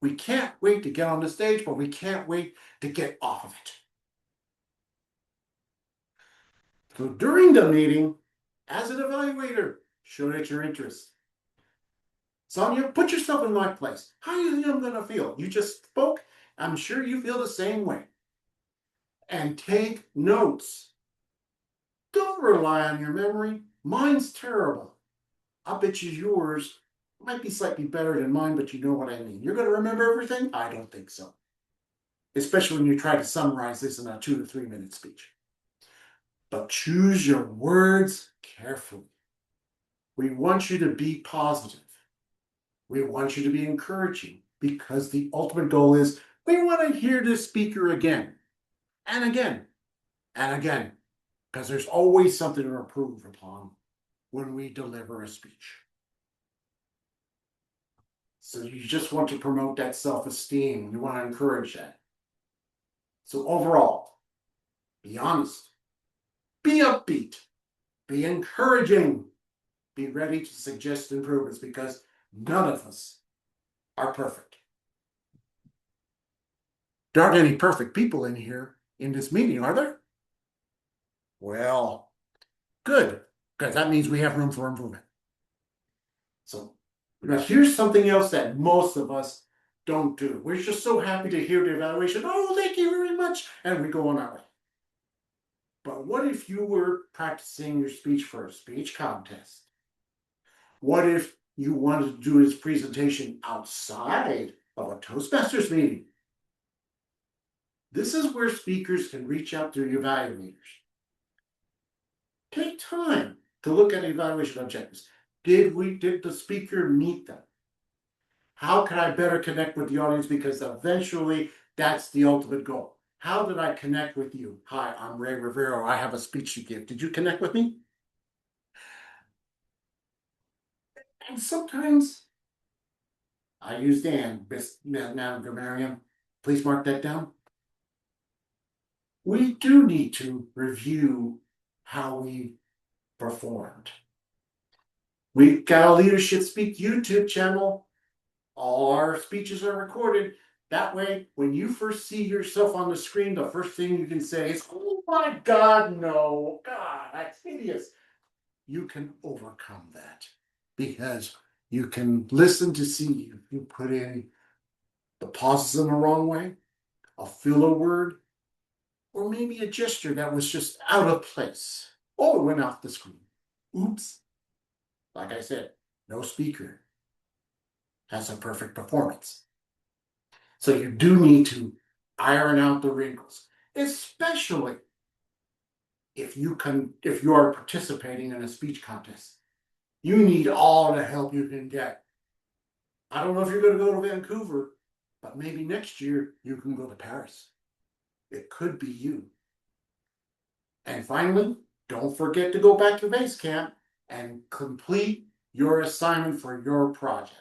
we can't wait to get on the stage, but we can't wait to get off of it. So during the meeting, as an evaluator, show that you're interested. Sonja, put yourself in my place. How do you think I'm going to feel? You just spoke. I'm sure you feel the same way. And take notes. Don't rely on your memory. Mine's terrible. I bet you yours might be slightly better than mine, but you know what I mean. You're going to remember everything? I don't think so. Especially when you try to summarize this in a 2 to 3 minute speech. But choose your words carefully. We want you to be positive. We want you to be encouraging, because the ultimate goal is we want to hear this speaker again and again and again, because there's always something to improve upon when we deliver a speech. So you just want to promote that self-esteem. You want to encourage that. So overall, be honest, be upbeat, be encouraging, be ready to suggest improvements, because none of us are perfect. There aren't any perfect people in here in this meeting, are there? Well, good, because that means we have room for improvement. So now here's something else that most of us don't do. We're just so happy to hear the evaluation. Oh, thank you very much. And we go on our way. But what if you were practicing your speech for a speech contest? What if you wanted to do this presentation outside of a Toastmasters meeting? This is where speakers can reach out to evaluators. Take time to look at evaluation objectives. Did the speaker meet them? How can I better connect with the audience? Because eventually that's the ultimate goal. How did I connect with you? Hi, I'm Ray Rivero. I have a speech to give. Did you connect with me? And sometimes I use Dan, Madam Grammarian. Please mark that down. We do need to review how we performed. We've got a Leadership Speak YouTube channel. All our speeches are recorded. That way, when you first see yourself on the screen, the first thing you can say is, oh my God, no, God, that's hideous. You can overcome that because you can listen to see if you put in the pauses in the wrong way, a filler word, or maybe a gesture that was just out of place. Oh, it went off the screen. Oops. Like I said, no speaker has a perfect performance. So you do need to iron out the wrinkles, especially if you are participating in a speech contest. You need all the help you can get. I don't know if you're going to go to Vancouver but maybe next year you can go to Paris. It could be you. And finally, don't forget to go back to base camp and complete your assignment for your project.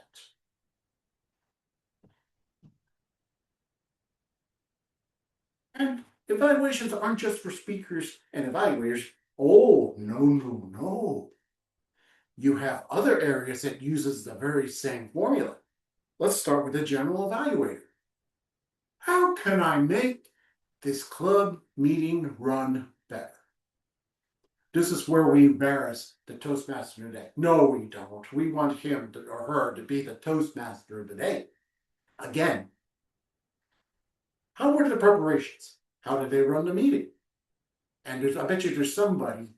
And evaluations aren't just for speakers and evaluators. Oh, no, no, no. You have other areas that uses the very same formula. Let's start with the general evaluator. How can I make this club meeting run better? This is where we embarrass the Toastmaster today. No, we don't. We want him or her to be the Toastmaster of the day. Again, how were the preparations? How did they run the meeting? And I bet you there's somebody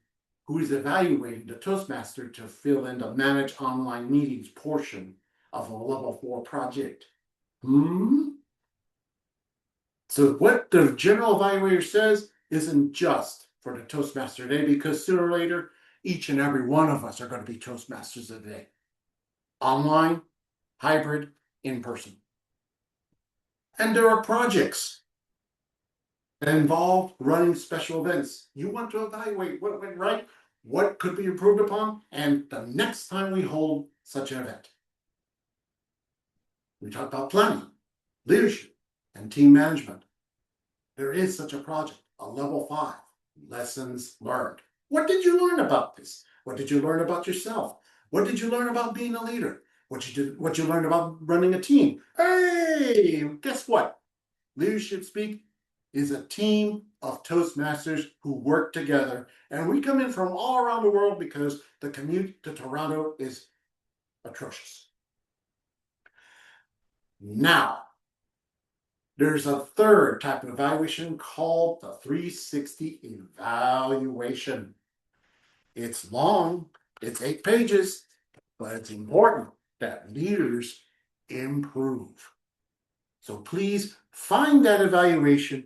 who is evaluating the Toastmaster to fill in the manage online meetings portion of a level 4 project. So what the general evaluator says isn't just for the Toastmaster today, because sooner or later, each and every one of us are going to be Toastmasters of the day. Online, hybrid, in person. And there are projects that involve running special events. You want to evaluate what went right, what could be improved upon, and the next time we hold such an event. We talk about planning, leadership, and team management. There is such a project, a level 5, lessons learned. What did you learn about this? What did you learn about yourself? What did you learn about being a leader? What you learned about running a team? Hey, guess what? Leadership Speak is a team of Toastmasters who work together, and we come in from all around the world because the commute to Toronto is atrocious. Now, there's a third type of evaluation called the 360 evaluation. It's long, it's 8 pages, but it's important that leaders improve. So please find that evaluation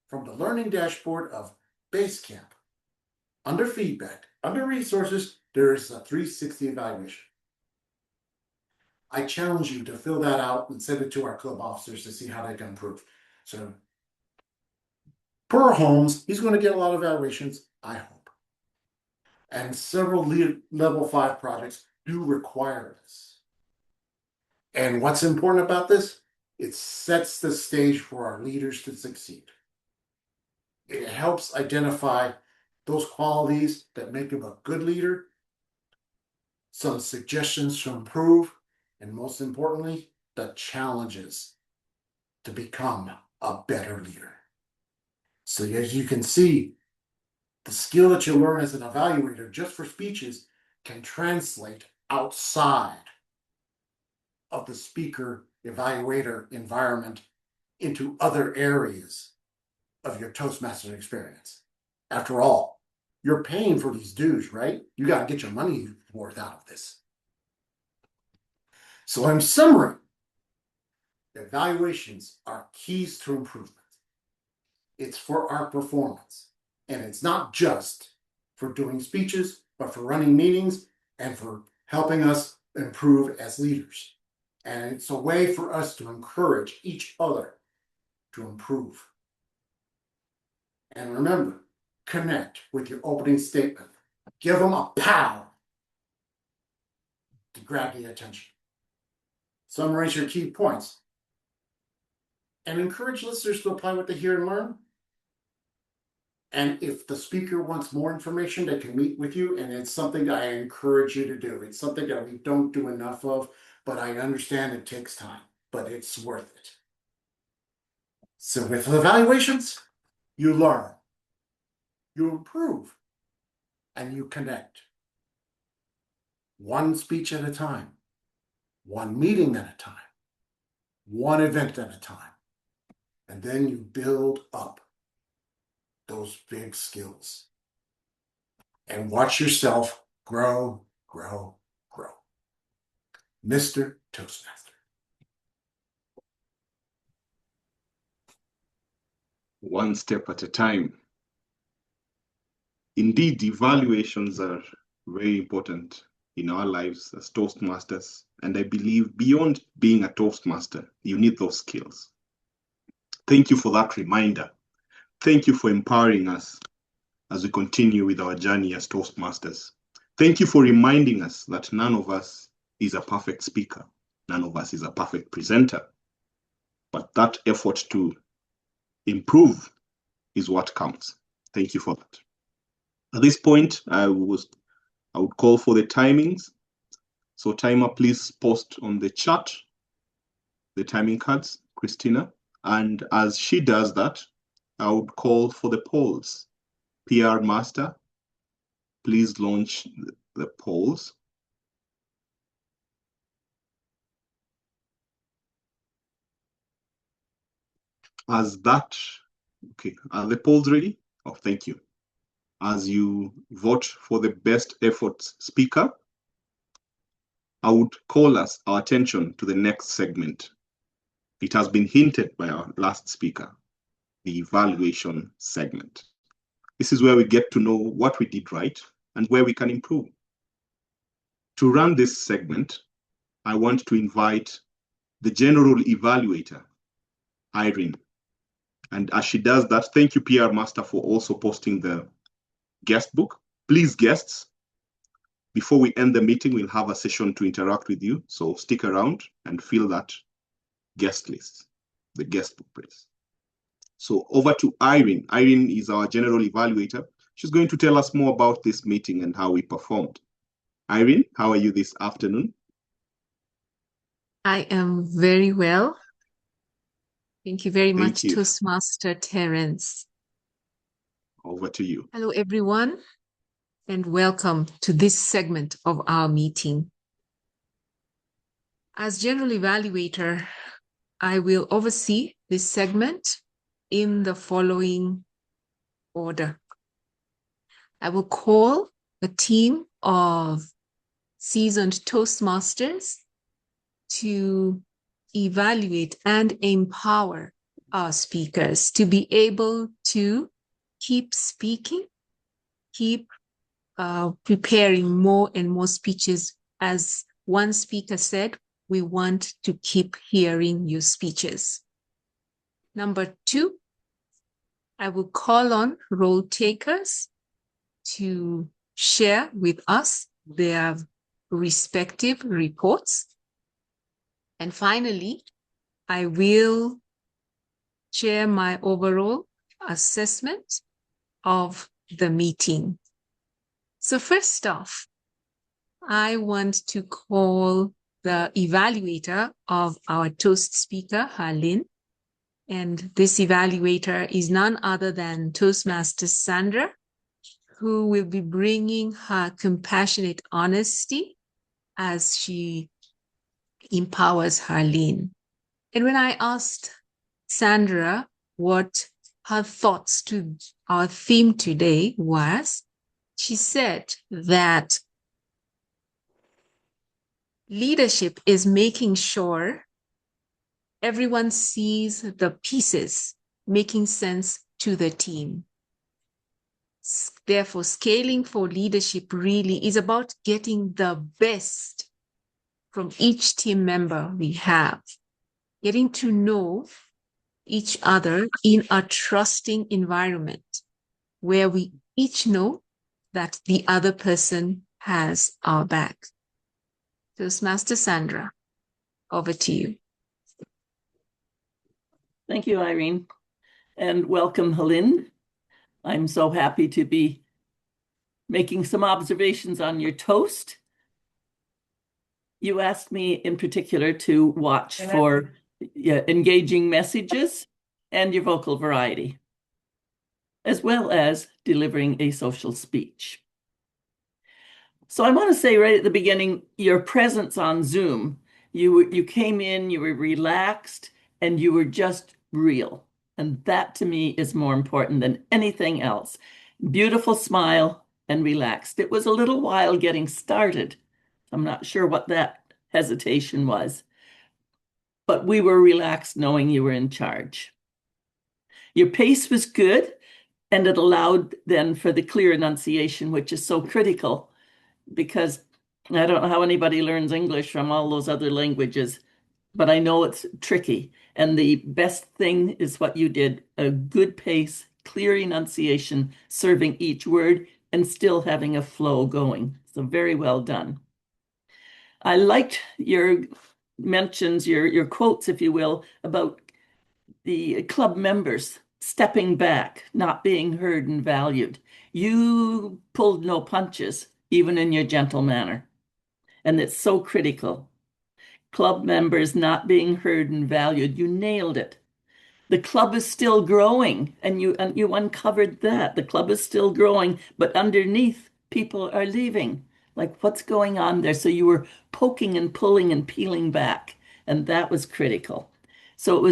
from the learning dashboard of Basecamp. Under feedback, under resources, there is a 360 evaluation. I challenge you to fill that out and send it to our club officers to see how they can improve. So per Holmes, he's going to get a lot of evaluations, I hope. And several level 5 projects do require this. And what's important about this? It sets the stage for our leaders to succeed. It helps identify those qualities that make them a good leader, some suggestions to improve, and most importantly, the challenges to become a better leader. So as you can see, the skill that you learn as an evaluator just for speeches can translate outside of the speaker evaluator environment into other areas of your Toastmaster experience. After all, you're paying for these dues, right? You got to get your money worth out of this. So in summary, evaluations are keys to improvement. It's for our performance. And it's not just for doing speeches, but for running meetings and for helping us improve as leaders. And it's a way for us to encourage each other to improve. And remember, connect with your opening statement. Give them a pow to grab the attention. Summarize your key points. And encourage listeners to apply what they hear and learn. And if the speaker wants more information, they can meet with you. And it's something that I encourage you to do. It's something that we don't do enough of, but I understand it takes time, but it's worth it. So with evaluations, you learn, you improve, and you connect. One speech at a time, one meeting at a time, one event at a time. And then you build up those big skills and watch yourself grow, grow, grow. Mr. Toastmaster. One step at a time. Indeed, evaluations are very important in our lives as Toastmasters. And I believe beyond being a Toastmaster, you need those skills. Thank you for that reminder. Thank you for empowering us as we continue with our journey as Toastmasters. Thank you for reminding us that none of us is a perfect speaker. None of us is a perfect presenter. But that effort to improve is what counts. Thank you for that. At this point, I would call for the timings. So timer, please post on the chat the timing cards, Christina. And as she does that, I would call for the polls. PR Master, please launch the polls. As that, okay, are the polls ready? Oh, thank you. As you vote for the best efforts speaker, I would call our attention to the next segment. It has been hinted by our last speaker, the evaluation segment. This is where we get to know what we did right and where we can improve. To run this segment, I want to invite the general evaluator, Irene. And as she does that, thank you, PR Master, for also posting the guest book. Please, guests, before we end the meeting, we'll have a session to interact with you. So stick around and fill that guest list, the guest book, please. So over to Irene. Irene is our general evaluator. She's going to tell us more about this meeting and how we performed. Irene, how are you this afternoon? I am very well. Thank you very much, you. Toastmaster Terrence. Over to you. Hello, everyone, and welcome to this segment of our meeting. As General Evaluator, I will oversee this segment in the following order. I will call a team of seasoned Toastmasters to evaluate and empower our speakers to be able to keep speaking, keep preparing more and more speeches. As one speaker said, we want to keep hearing your speeches. Number 2, I will call on role takers to share with us their respective reports. And finally, I will share my overall assessment of the meeting. So first off, I want to call the evaluator of our toast speaker, Irene. And this evaluator is none other than Toastmaster Sandra, who will be bringing her compassionate honesty as she empowers Irene. And when I asked Sandra what her thoughts to our theme today was, she said that leadership is making sure everyone sees the pieces making sense to the team. Therefore, scaling for leadership really is about getting the best from each team member we have, getting to know each other in a trusting environment where we each know that the other person has our back. Toastmaster Sandra, over to you. Thank you, Irene, and welcome, Helene. I'm so happy to be making some observations on your toast. You asked me in particular to watch for engaging messages and your vocal variety, as well as delivering a social speech. So I want to say right at the beginning, your presence on Zoom, you came in, you were relaxed, and you were just real. And that to me is more important than anything else. Beautiful smile and relaxed. It was a little while getting started. I'm not sure what that hesitation was, but we were relaxed knowing you were in charge. Your pace was good, and it allowed then for the clear enunciation, which is so critical, because I don't know how anybody learns English from all those other languages, but I know it's tricky. And the best thing is what you did, a good pace, clear enunciation, serving each word and still having a flow going. So very well done. I liked your mentions, your quotes, if you will, about the club members stepping back, not being heard and valued. You pulled no punches, even in your gentle manner. And it's so critical. Club members not being heard and valued, you nailed it. The club is still growing, and you uncovered that. The club is still growing, but underneath, people are leaving. Like, what's going on there? So you were poking and pulling and peeling back, and that was critical. So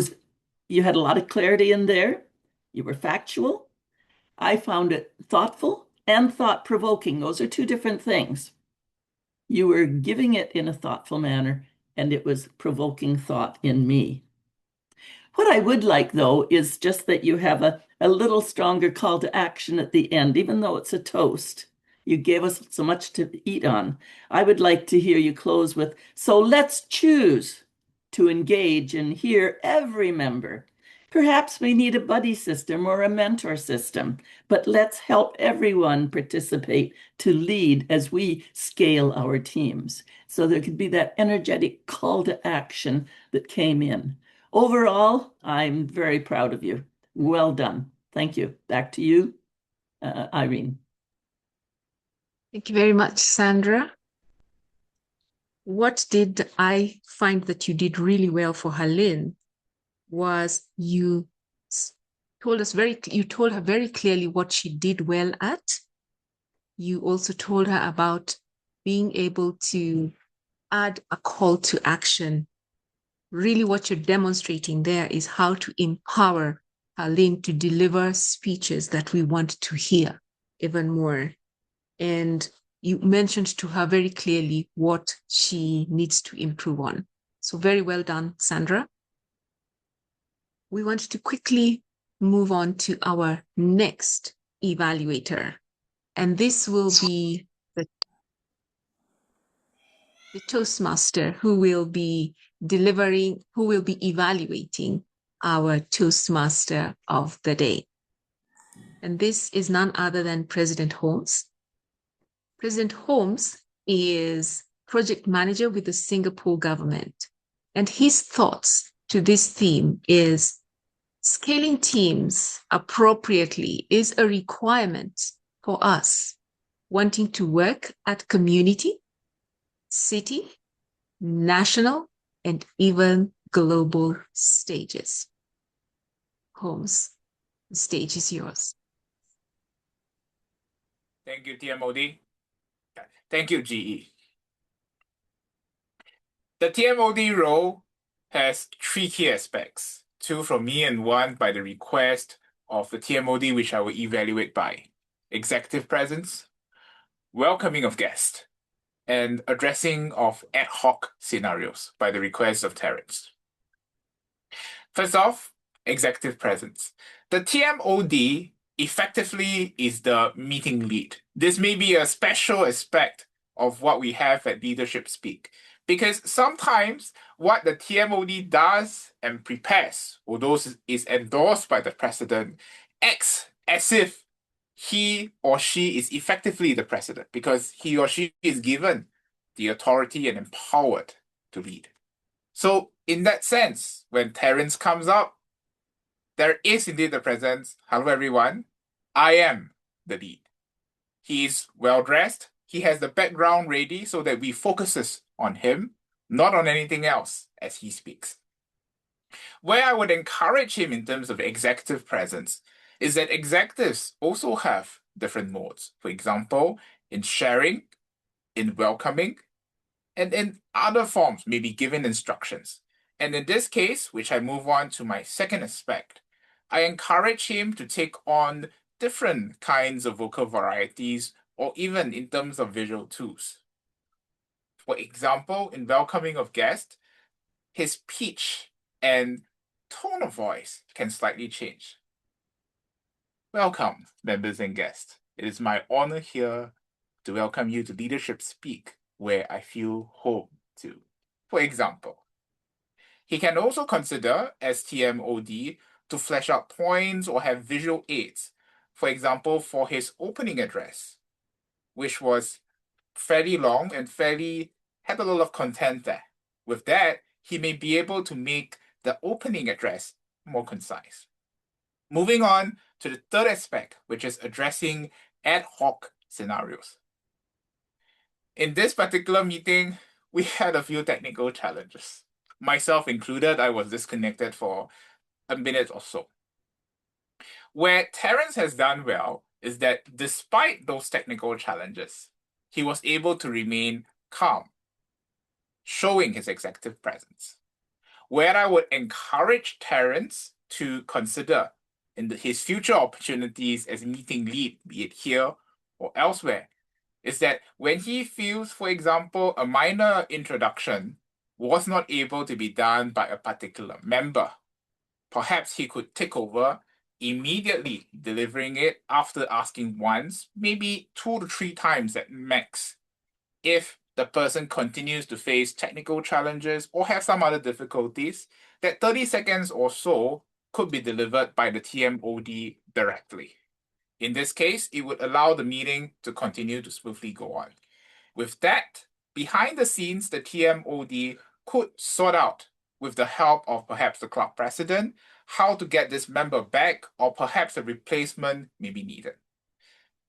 you had a lot of clarity in there. You were factual. I found it thoughtful and thought-provoking. Those are two different things. You were giving it in a thoughtful manner, and it was provoking thought in me. What I would like, though, is just that you have a little stronger call to action at the end, even though it's a toast. You gave us so much to eat on. I would like to hear you close with, so let's choose to engage and hear every member. Perhaps we need a buddy system or a mentor system, but let's help everyone participate to lead as we scale our teams. So there could be that energetic call to action that came in. Overall, I'm very proud of you. Well done. Thank you. Back to you, Irene. Thank you very much, Sandra. What did I find that you did really well for Helene was you told her very clearly what she did well at. You also told her about being able to add a call to action. Really what you're demonstrating there is how to empower Helene to deliver speeches that we want to hear even more. And you mentioned to her very clearly what she needs to improve on. So very well done, Sandra. We want to quickly move on to our next evaluator. And this will be the Toastmaster who will be evaluating our Toastmaster of the day. And this is none other than President Holmes. President Holmes is project manager with the Singapore government. And his thoughts to this theme is scaling teams appropriately is a requirement for us wanting to work at community, city, national, and even global stages. Holmes, the stage is yours. Thank you, TMOD. Thank you, GE. The TMOD role has 3 key aspects, 2 from me and 1 by the request of the TMOD, which I will evaluate by: executive presence, welcoming of guests, and addressing of ad hoc scenarios by the request of Terrence. First off, executive presence. The TMOD effectively is the meeting lead. This may be a special aspect of what we have at Leadership Speak, because sometimes what the TMOD does and prepares, although is endorsed by the president, acts as if he or she is effectively the president, because he or she is given the authority and empowered to lead. So in that sense, when Terrence comes up, there is indeed the presence. Hello, everyone. I am the lead. He is well-dressed. He has the background ready so that we focuses on him, not on anything else as he speaks. Where I would encourage him in terms of executive presence is that executives also have different modes. For example, in sharing, in welcoming, and in other forms, maybe giving instructions. And in this case, which I move on to my second aspect, I encourage him to take on different kinds of vocal varieties or even in terms of visual tools. For example, in welcoming of guests, his pitch and tone of voice can slightly change. Welcome, members and guests. It is my honor here to welcome you to Leadership Speak, where I feel home to. For example, he can also consider as TMOD to flesh out points or have visual aids, for example, for his opening address, which was fairly long and had a lot of content there. With that, he may be able to make the opening address more concise. Moving on to the third aspect, which is addressing ad hoc scenarios. In this particular meeting, we had a few technical challenges. Myself included, I was disconnected for a minute or so. Where Terrence has done well is that despite those technical challenges, he was able to remain calm, showing his executive presence. Where I would encourage Terrence to consider in his future opportunities as meeting lead, be it here or elsewhere, is that when he feels, for example, a minor introduction was not able to be done by a particular member, perhaps he could take over, immediately delivering it after asking once, maybe 2 to 3 times at max. If the person continues to face technical challenges or have some other difficulties, that 30 seconds or so could be delivered by the TMOD directly. In this case, it would allow the meeting to continue to smoothly go on. With that, behind the scenes, the TMOD could sort out, with the help of perhaps the club president, how to get this member back, or perhaps a replacement may be needed.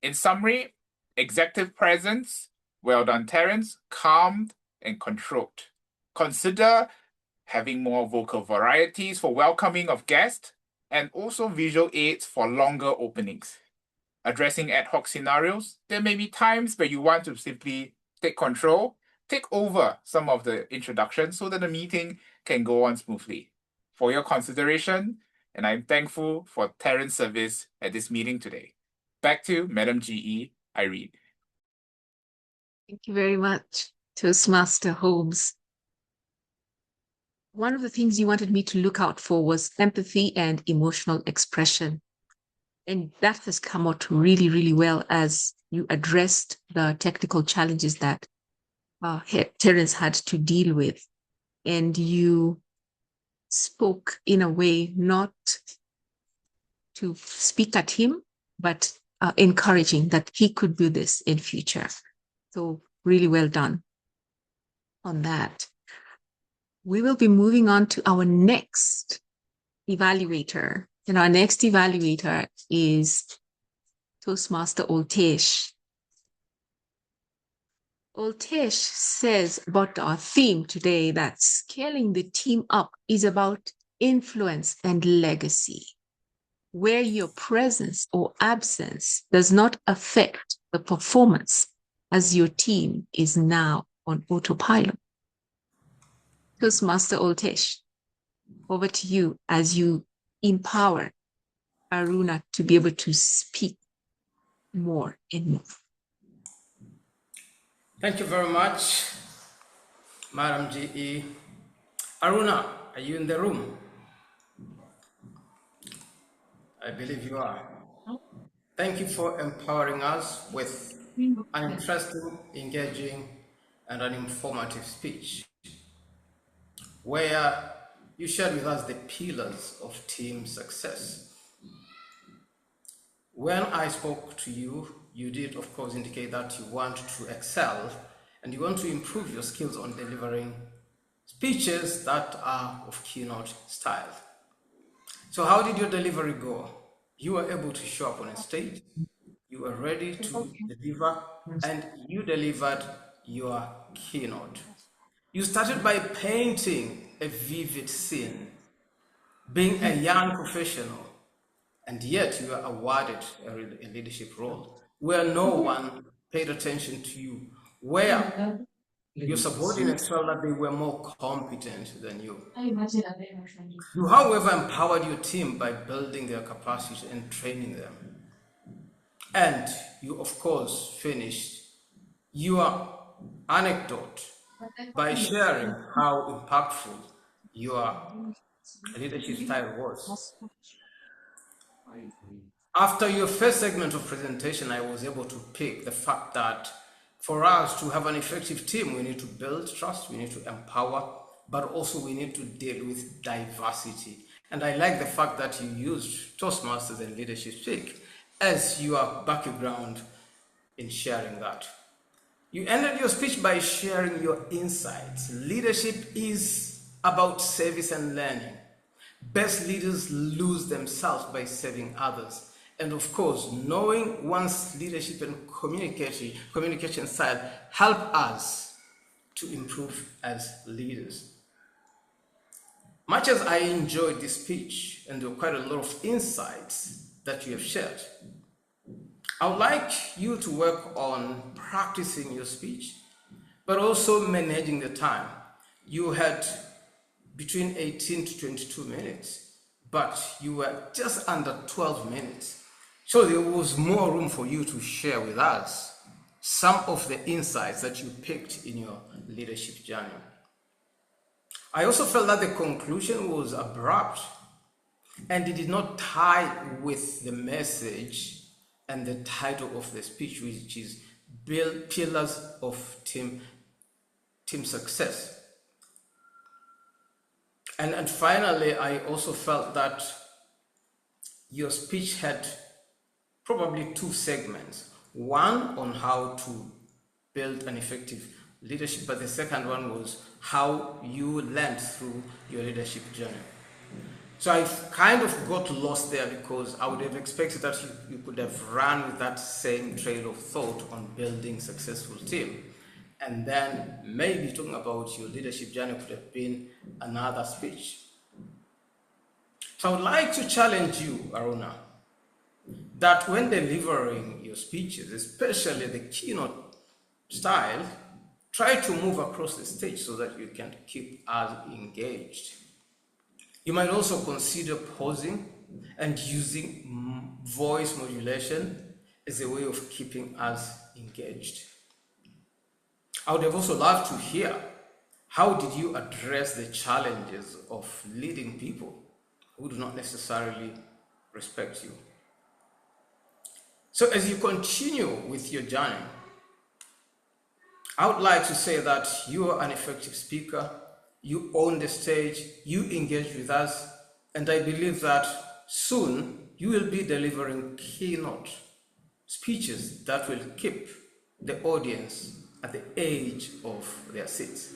In summary, executive presence, well done, Terrence, calmed and controlled. Consider having more vocal varieties for welcoming of guests, and also visual aids for longer openings. Addressing ad hoc scenarios, there may be times where you want to simply take control, take over some of the introductions so that the meeting can go on smoothly. For your consideration, and I'm thankful for Terrence's service at this meeting today. Back to Madam GE, Irene. Thank you very much, Toastmaster Holmes. One of the things you wanted me to look out for was empathy and emotional expression. And that has come out really, really well as you addressed the technical challenges that Terrence had to deal with. And you spoke in a way not to speak at him, but encouraging that he could do this in future. So really well done on that. We will be moving on to our next evaluator. And our next evaluator is Toastmaster Oltesh. Oltesh says about our theme today that scaling the team up is about influence and legacy, where your presence or absence does not affect the performance as your team is now on autopilot. Toastmaster Oltesh, over to you as you empower Arouna to be able to speak more and more. Thank you very much, Madam GE. Arouna, are you in the room? I believe you are. Thank you for empowering us with an interesting, engaging, and an informative speech, where you shared with us the pillars of team success. When I spoke to you, you did, of course, indicate that you want to excel and you want to improve your skills on delivering speeches that are of keynote style. So how did your delivery go? You were able to show up on a stage, you were ready to deliver, and you delivered your keynote. You started by painting a vivid scene, being a young professional, and yet you were awarded a leadership role where no one paid attention to you, where your subordinates felt that they were more competent than you. You, however, empowered your team by building their capacity and training them. And you, of course, finished your anecdote by sharing how impactful your leadership style was. After your first segment of presentation, I was able to pick the fact that For us to have an effective team, we need to build trust, we need to empower, but also we need to deal with diversity. And I like the fact that you used Toastmasters and Leadership Speak as your background in sharing that. You ended your speech by sharing your insights. Leadership is about service and learning. Best leaders lose themselves by serving others. And of course, knowing one's leadership and communication style help us to improve as leaders. Much as I enjoyed this speech, and there were quite a lot of insights that you have shared, I would like you to work on practicing your speech, but also managing the time. You had between 18 to 22 minutes, but you were just under 12 minutes. So there was more room for you to share with us some of the insights that you picked in your leadership journey. I also felt that the conclusion was abrupt and it did not tie with the message and the title of the speech, which is Pillars of Team Success. And finally, I also felt that your speech had probably two segments. One on how to build an effective leadership, but the second one was how you learned through your leadership journey. So I kind of got lost there because I would have expected that you could have run with that same trail of thought on building successful team. And then maybe talking about your leadership journey could have been another speech. So I would like to challenge you, Arouna, that when delivering your speeches, especially the keynote style, try to move across the stage so that you can keep us engaged. You might also consider pausing and using voice modulation as a way of keeping us engaged. I would have also loved to hear, how did you address the challenges of leading people who do not necessarily respect you? So as you continue with your journey, I would like to say that you are an effective speaker, you own the stage, you engage with us, and I believe that soon you will be delivering keynote speeches that will keep the audience at the edge of their seats.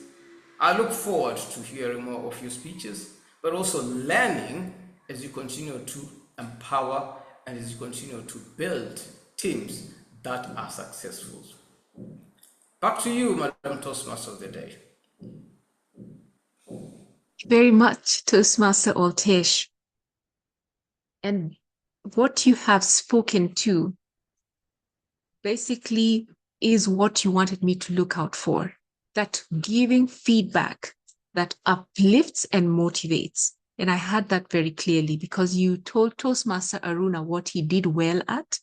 I look forward to hearing more of your speeches, but also learning as you continue to empower and as you continue to build teams that are successful. Back to you, Madam Toastmaster of the Day. Very much, Toastmaster Oltesh. And what you have spoken to basically is what you wanted me to look out for. That giving feedback that uplifts and motivates. And I had that very clearly because you told Toastmaster Arouna what he did well at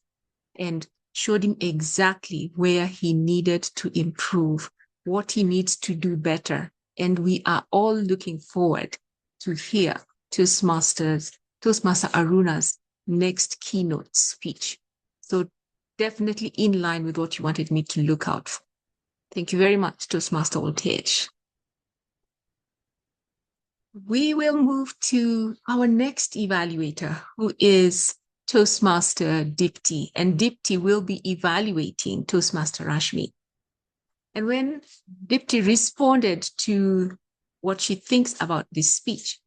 and showed him exactly where he needed to improve, what he needs to do better. And we are all looking forward to hear Toastmaster Arouna's next keynote speech. So definitely in line with what you wanted me to look out for. Thank you very much, Toastmaster Oltesh. We will move to our next evaluator, who is Toastmaster Dipti, and Dipti will be evaluating Toastmaster Rashmi. And when Dipti responded to what she thinks about this speech,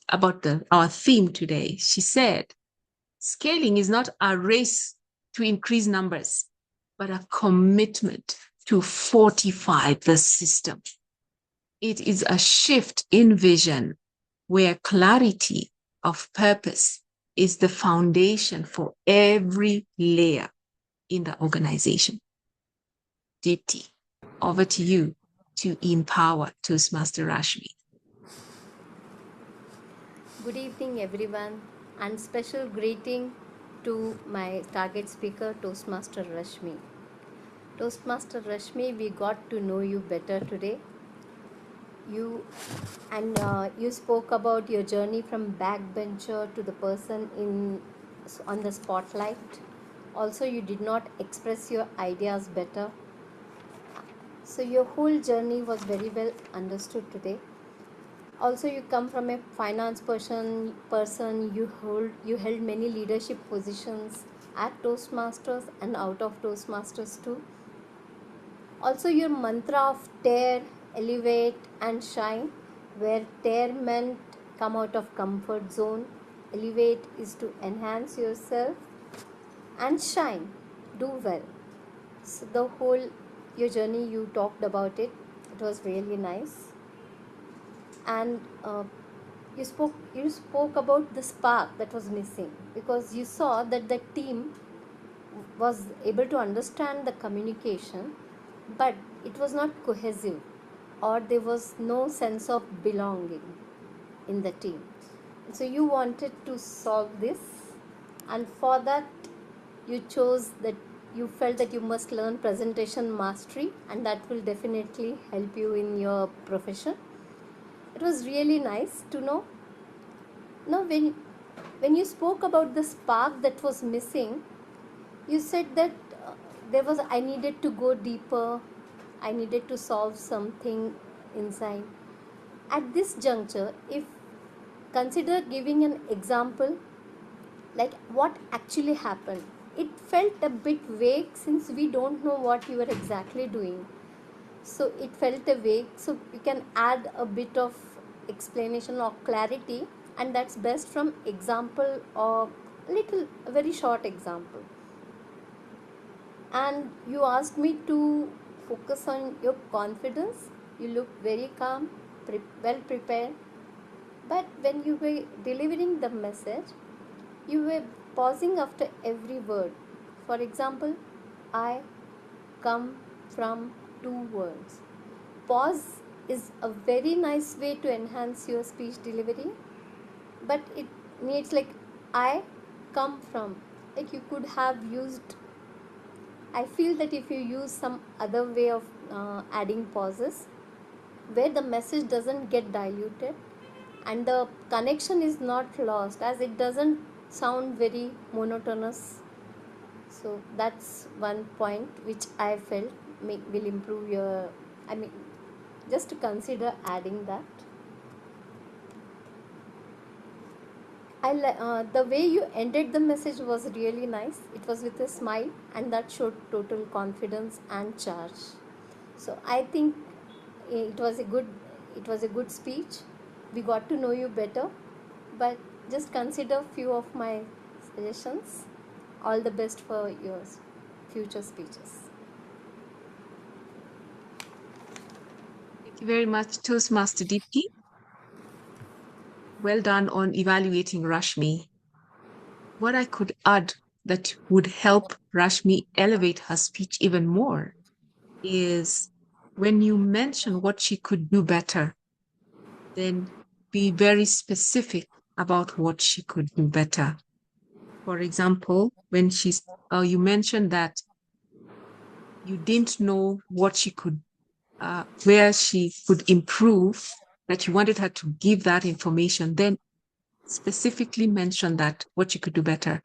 about our theme today, she said, scaling is not a race to increase numbers, but a commitment to fortify the system. It is a shift in vision where clarity of purpose is the foundation for every layer in the organization. Dipti, over to you to empower Toastmaster Rashmi. Good evening, everyone, and special greeting to my target speaker, Toastmaster Rashmi. Toastmaster Rashmi, we got to know you better today. You spoke about your journey from backbencher to the person on the spotlight. Also, you did not express your ideas better. So your whole journey was very well understood today. Also, you come from a finance person. You held many leadership positions at Toastmasters and out of Toastmasters too. Also, your mantra of tear, elevate, and shine, where tear meant come out of comfort zone, elevate is to enhance yourself, and shine, do well. So the whole your journey, you talked about it. It was really nice, and you spoke about the spark that was missing, because you saw that the team was able to understand the communication, but it was not cohesive, or there was no sense of belonging in the team. So you wanted to solve this, and for that you chose that you felt that you must learn presentation mastery, and that will definitely help you in your profession. It was really nice to know. Now when you spoke about the spark that was missing, you said that I needed to go deeper, I needed to solve something inside. At this juncture, if consider giving an example, like what actually happened. It felt a bit vague since we don't know what you were exactly doing. So it felt a vague. So you can add a bit of explanation or clarity, and that's best from example or a very short example. And you asked me to focus on your confidence. You looked very calm, well prepared. But when you were delivering the message, you were pausing after every word. For example, I come from 2 words. Pause is a very nice way to enhance your speech delivery, but it needs like I come from. Like you could have used, I feel that if you use some other way of adding pauses, where the message doesn't get diluted and the connection is not lost, as it doesn't sound very monotonous. So that's one point which I felt will improve your, just to consider adding that. The way you ended the message was really nice. It was with a smile, and that showed total confidence and charge. So I think it was a good speech. We got to know you better, but just consider few of my suggestions. All the best for your future speeches. Thank you very much, Toastmaster Deepti. Well done on evaluating Rashmi. What I could add that would help Rashmi elevate her speech even more is when you mention what she could do better, then be very specific about what she could do better. For example, when you mentioned that you didn't know what she could, where she could improve, that you wanted her to give that information, then specifically mention that, what you could do better.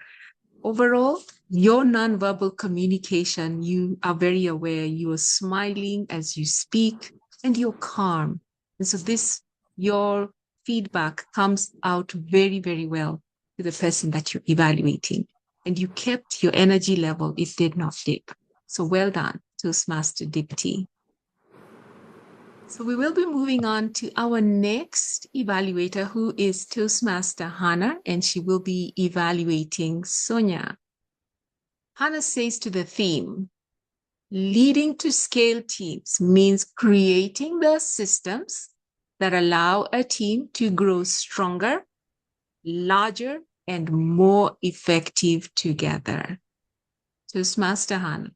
Overall, your nonverbal communication, you are very aware, you are smiling as you speak, and you're calm. And so your feedback comes out very, very well to the person that you're evaluating. And you kept your energy level, it did not dip. So well done, Toastmaster Deepti. So we will be moving on to our next evaluator, who is Toastmaster Hannah, and she will be evaluating Sonja. Hannah says to the theme, leading to scale teams means creating the systems that allow a team to grow stronger, larger, and more effective together. Toastmaster Hannah,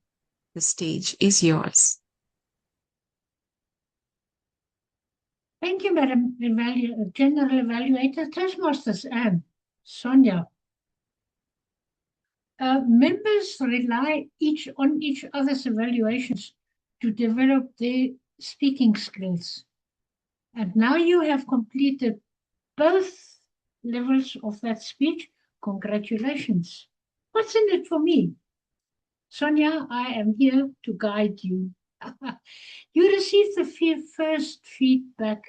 the stage is yours. Thank you, Madam General Evaluator, Toastmasters, and Sonja. Members rely on each other's evaluations to develop their speaking skills. And now you have completed both levels of that speech. Congratulations. What's in it for me? Sonja, I am here to guide you. You received the first feedback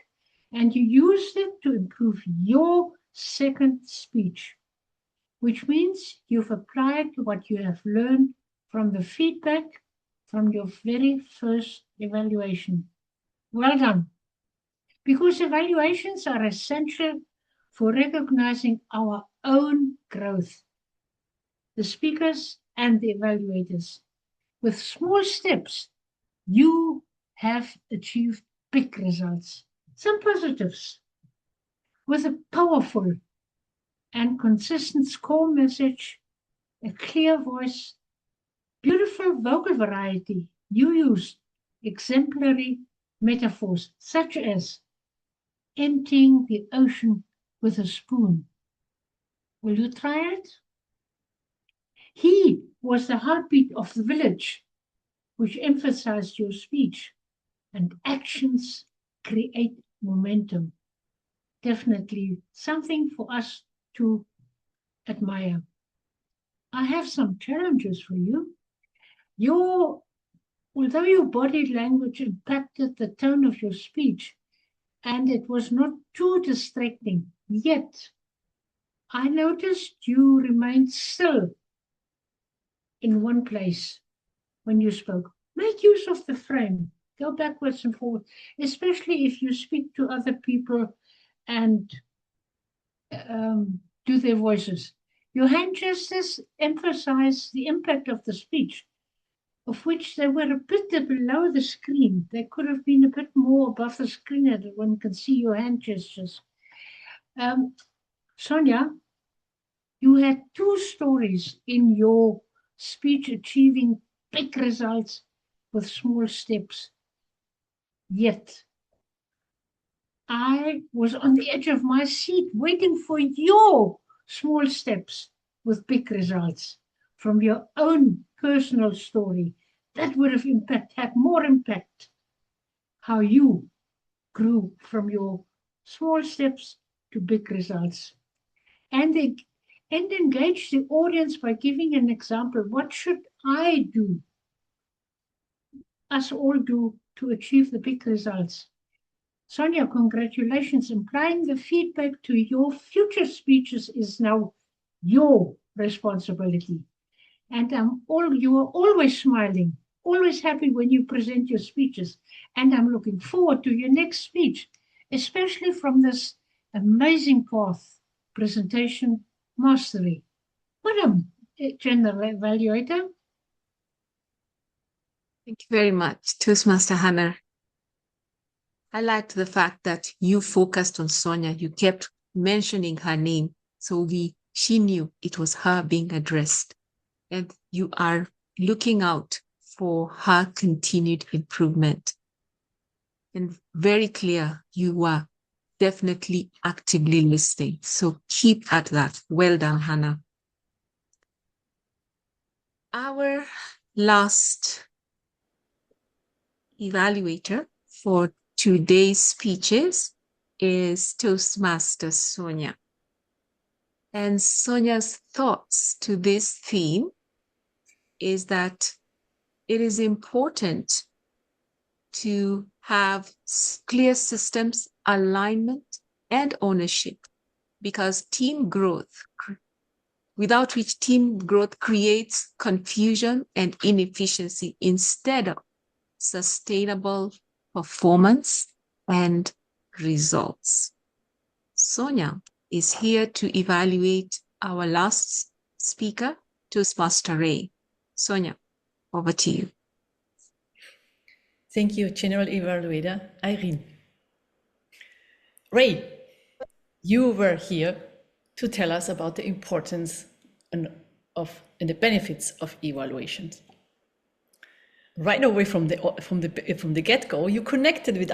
and you used it to improve your second speech, which means you've applied what you have learned from the feedback from your very first evaluation. Well done. Because evaluations are essential for recognizing our own growth, the speakers and the evaluators. With small steps, you have achieved big results, some positives. With a powerful and consistent score message, a clear voice, beautiful vocal variety, you used exemplary metaphors such as emptying the ocean with a spoon. Will you try it? He was the heartbeat of the village, which emphasized your speech, and actions create momentum. Definitely something for us to admire. I have some challenges for you. Although your body language impacted the tone of your speech, and it was not too distracting, yet I noticed you remained still in one place when you spoke. Make use of the frame. Go backwards and forward, especially if you speak to other people and do their voices. Your hand gestures emphasize the impact of the speech, of which they were a bit below the screen. They could have been a bit more above the screen that one can see your hand gestures. Sonja, you had 2 stories in your speech achieving big results with small steps. Yet, I was on the edge of my seat waiting for your small steps with big results from your own personal story. That would have had more impact. How you grew from your small steps to big results. And engage the audience by giving an example. What should I do? Us all do to achieve the big results. Sonja, congratulations. Applying the feedback to your future speeches is now your responsibility. And you are always smiling, always happy when you present your speeches. And I'm looking forward to your next speech, especially from this amazing path, presentation mastery. Madam General Evaluator. Thank you very much, Toastmaster Hannah. I liked the fact that you focused on Sonja. You kept mentioning her name, so she knew it was her being addressed. And you are looking out for her continued improvement. And very clear, you were definitely actively listening. So keep at that. Well done, Hannah. Our last evaluator for today's speeches is Toastmaster Sonja. And Sonja's thoughts to this theme is that it is important to have clear systems, alignment, and ownership, because team growth, without which team growth creates confusion and inefficiency instead of sustainable performance and results. Sonja is here to evaluate our last speaker, Toastmaster Ray. Sonja, over to you. Thank you, General Evaluator Irene. Ray, you were here to tell us about the importance and the benefits of evaluations. Right away from the get-go, you connected with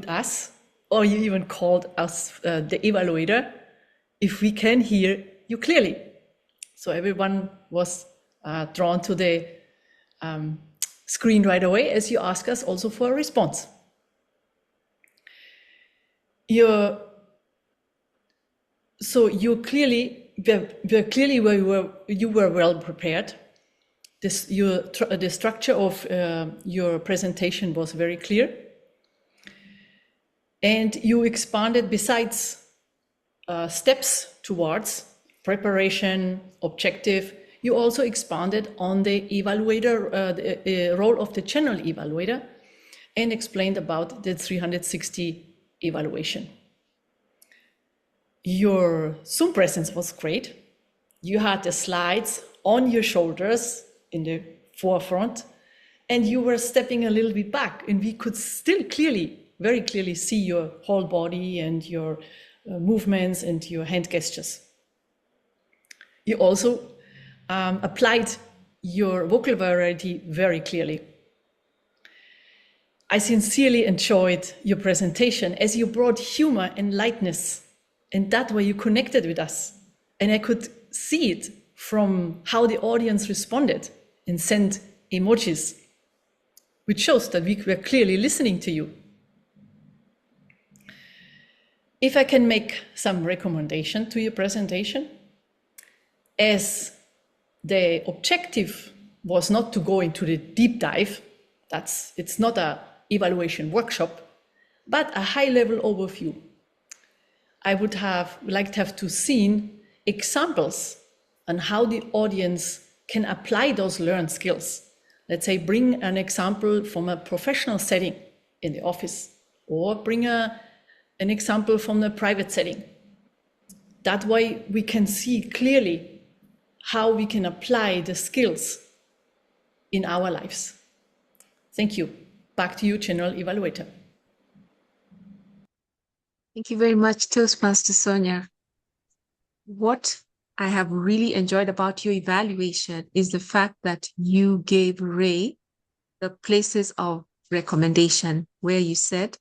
us, or you even called us the evaluator, if we can hear you clearly. So everyone was drawn to the screen right away as you ask us also for a response. You were well prepared, the structure of your presentation was very clear. And you expanded besides steps towards preparation, objective, you also expanded on the evaluator, the role of the general evaluator, and explained about the 360 evaluation. Your Zoom presence was great. You had the slides on your shoulders in the forefront, and you were stepping a little bit back, and we could still very clearly see your whole body and your movements and your hand gestures. You also applied your vocal variety very clearly. I sincerely enjoyed your presentation as you brought humor and lightness, and that way you connected with us. And I could see it from how the audience responded and sent emojis, which shows that we were clearly listening to you. If I can make some recommendation to your presentation, as the objective was not to go into the deep dive, it's not an evaluation workshop, but a high-level overview. I would like to see examples on how the audience can apply those learned skills. Let's say bring an example from a professional setting in the office, or bring an example from the private setting. That way we can see clearly how we can apply the skills in our lives. Thank you. Back to you, General Evaluator. Thank you very much, Toastmaster Sonja. What I have really enjoyed about your evaluation is the fact that you gave Ray the places of recommendation where you said,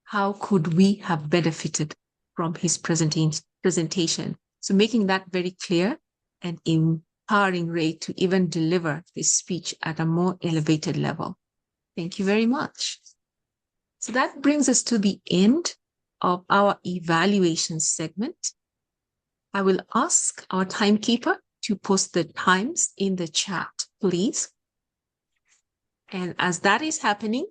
how could we have benefited from his presentation? So making that very clear and empowering Ray to even deliver this speech at a more elevated level. Thank you very much. So that brings us to the end of our evaluation segment. I will ask our timekeeper to post the times in the chat, please. And as that is happening,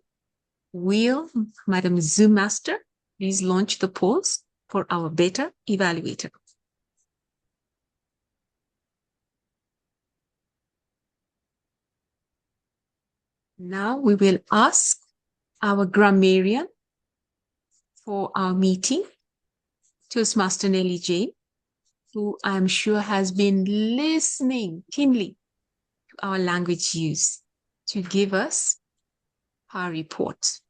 will Madam Zoom Master please launch the polls for our beta evaluator? Now we will ask our grammarian for our meeting, Toastmaster Nelly Jane, who I'm sure has been listening keenly to our language use, to give us her report.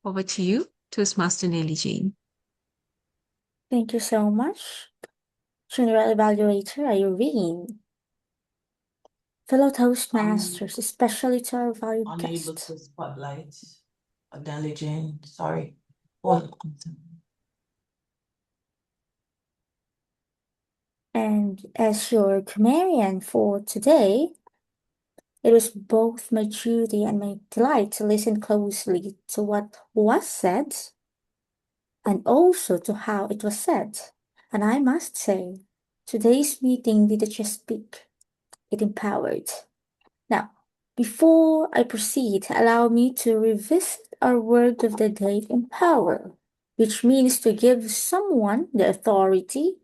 Over to you, Toastmaster Nelly Jane. Thank you so much, General Evaluator Irene. Fellow Toastmasters, especially to our valued Unable guests. to spotlight Nelly Jane. Sorry. One. And as your grammarian for today, it was both my duty and my delight to listen closely to what was said and also to how it was said. And I must say, today's meeting didn't just speak, it empowered. Now, before I proceed, allow me to revisit our word of the day, empower, which means to give someone the authority,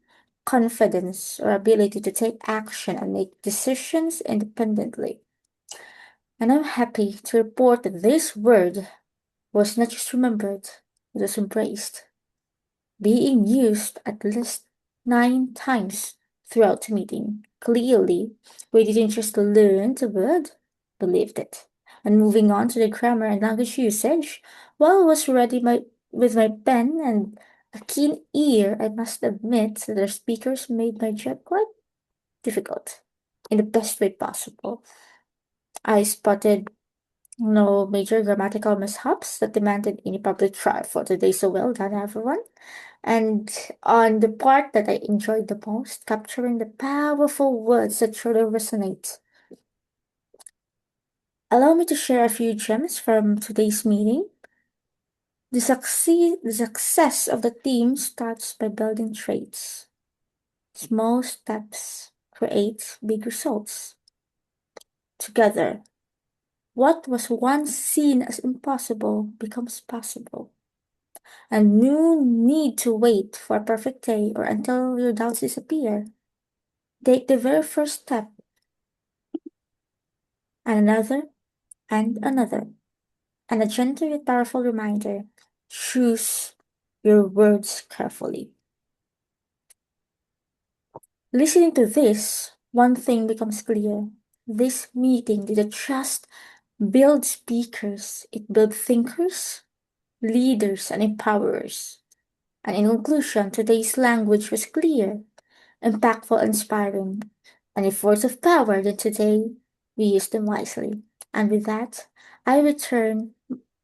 confidence, or ability to take action and make decisions independently. And I'm happy to report that this word was not just remembered, it was embraced, being used at least 9 times throughout the meeting. Clearly, we didn't just learn the word, believed it. And moving on to the grammar and language usage, while I was ready with my pen and a keen ear, I must admit that our speakers made my job quite difficult in the best way possible. I spotted no major grammatical mishaps that demanded any public trial for today, so well done, everyone. And on the part that I enjoyed the most, capturing the powerful words that truly resonate. Allow me to share a few gems from today's meeting. The success of the team starts by building traits. Small steps create big results. together. What was once seen as impossible becomes possible. And no need to wait for a perfect day or until your doubts disappear. Take the very first step, and another, and another. And a gentle yet powerful reminder: choose your words carefully. Listening to this, one thing becomes clear. This meeting didn't just build speakers, it built thinkers, leaders, and empowerers. And in conclusion, today's language was clear, impactful, and inspiring. And if words of power, then today we use them wisely. And with that, I return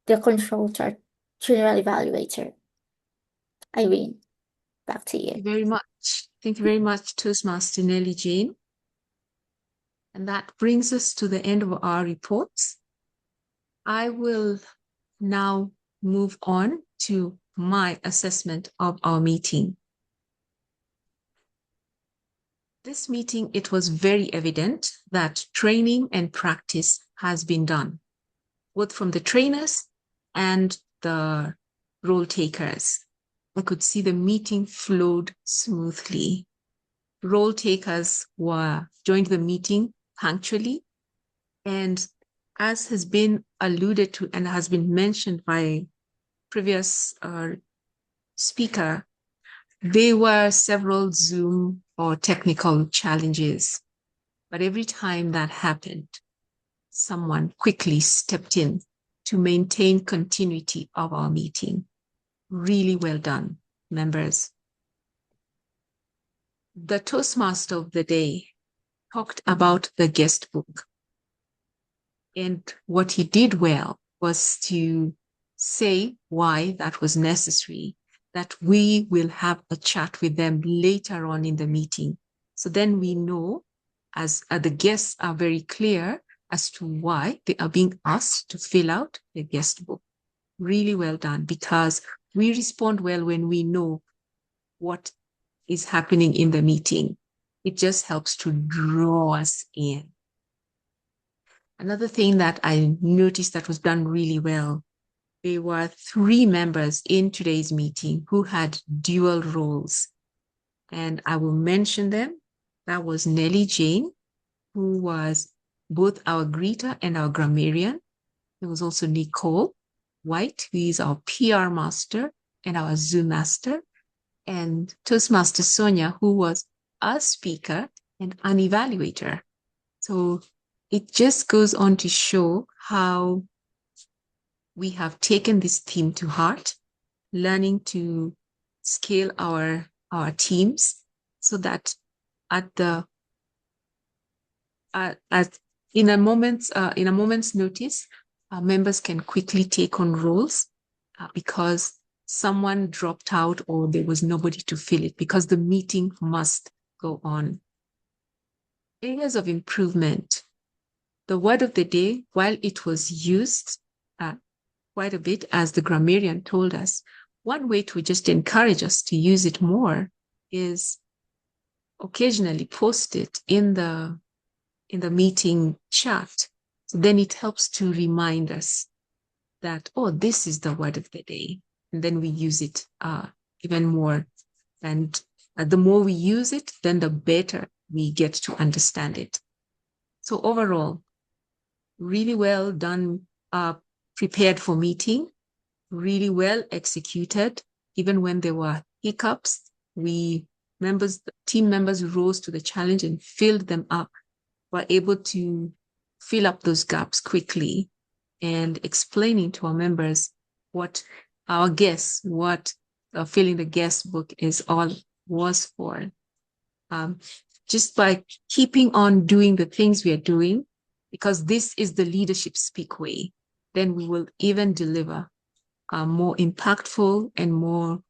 the control to our general evaluator. Irene, back to you. Thank you very much. Thank you very much, Toastmaster Nelly Jane. And that brings us to the end of our reports. I will now move on to my assessment of our meeting. This meeting, it was very evident that training and practice has been done, both from the trainers and the role takers. I could see the meeting flowed smoothly. Role takers joined the meeting punctually, and as has been alluded to and has been mentioned by previous speaker, there were several Zoom or technical challenges, but every time that happened, someone quickly stepped in to maintain continuity of our meeting. Really well done, members. The Toastmaster of the day talked about the guest book. And what he did well was to say why that was necessary, that we will have a chat with them later on in the meeting. So then we know, as the guests are very clear as to why they are being asked to fill out the guest book. Really well done, because we respond well when we know what is happening in the meeting. It just helps to draw us in. Another thing that I noticed that was done really well, there were 3 members in today's meeting who had dual roles. And I will mention them. That was Nelly Jane, who was both our greeter and our grammarian. There was also Nicole White, who is our PR master and our Zoom master. And Toastmaster Sonja, who was a speaker and an evaluator. So it just goes on to show how we have taken this theme to heart, learning to scale our teams so that in a moment's notice, members can quickly take on roles because someone dropped out or there was nobody to fill it, because the meeting must go on. Areas of improvement. The word of the day, while it was used quite a bit, as the grammarian told us, one way to just encourage us to use it more is occasionally post it in the meeting chat. So then it helps to remind us that, oh, this is the word of the day. And then we use it even more. And the more we use it, then the better we get to understand it. So overall, really well done, prepared for meeting, really well executed. Even when there were hiccups, team members rose to the challenge and filled them up, were able to fill up those gaps quickly and explaining to our members what filling the guest book was for. Just by keeping on doing the things we are doing, because this is the leadership speak way, then we will even deliver more impactful and more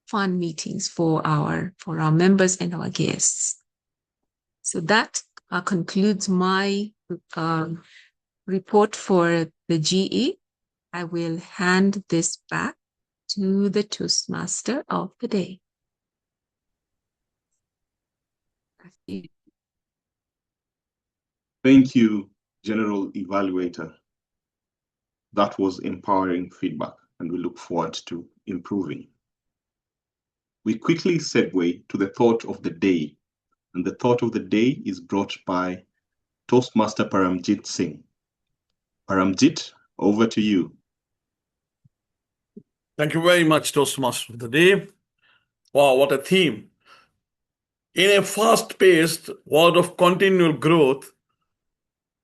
fun meetings for our members and our guests. So that concludes my report for the GE. I will hand this back to the Toastmaster of the day. Thank you, general evaluator. That was empowering feedback, and we look forward to improving. We quickly segue to the thought of the day, and the thought of the day is brought by Toastmaster Paramjit Singh. Paramjit, over to you. Thank you very much, Toastmaster of the day. Wow, what a theme. In a fast-paced world of continual growth,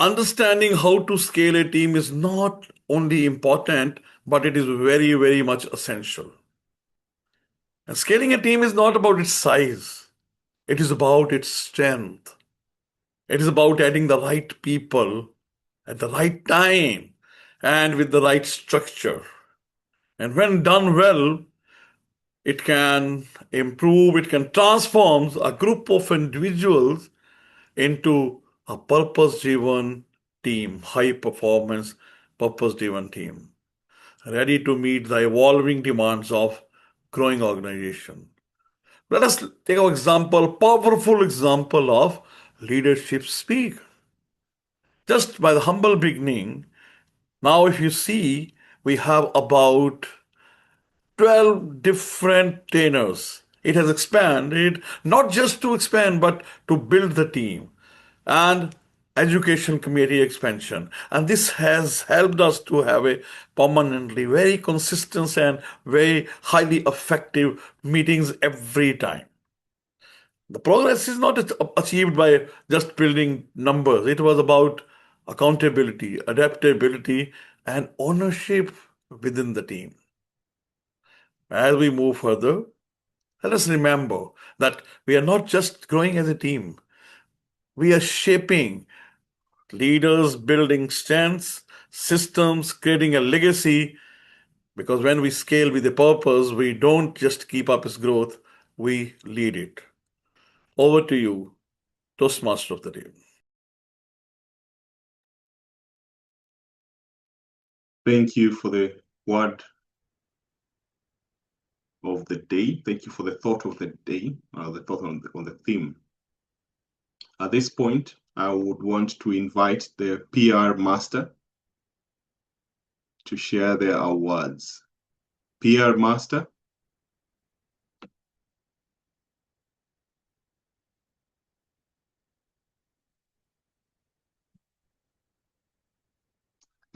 understanding how to scale a team is not only important, but it is very, very much essential. And scaling a team is not about its size. It is about its strength. It is about adding the right people at the right time and with the right structure. And when done well, it can improve, it can transform a group of individuals into a purpose-driven team, high-performance, purpose-driven team, ready to meet the evolving demands of growing organization. Let us take an example, powerful example of leadership speak. Just by the humble beginning, now if you see, we have about 12 different trainers. It has expanded, not just to expand, but to build the team and education committee expansion. And this has helped us to have a permanently very consistent and very highly effective meetings every time. The progress is not achieved by just building numbers. It was about accountability, adaptability, and ownership within the team. As we move further, let us remember that we are not just growing as a team. We are shaping leaders, building strengths, systems, creating a legacy. Because when we scale with a purpose, we don't just keep up its growth, we lead it. Over to you, Toastmaster of the day. Thank you for the word of the day. Thank you for the thought of the day, the thought on the theme. At this point, I would want to invite the PR Master to share their awards. PR Master.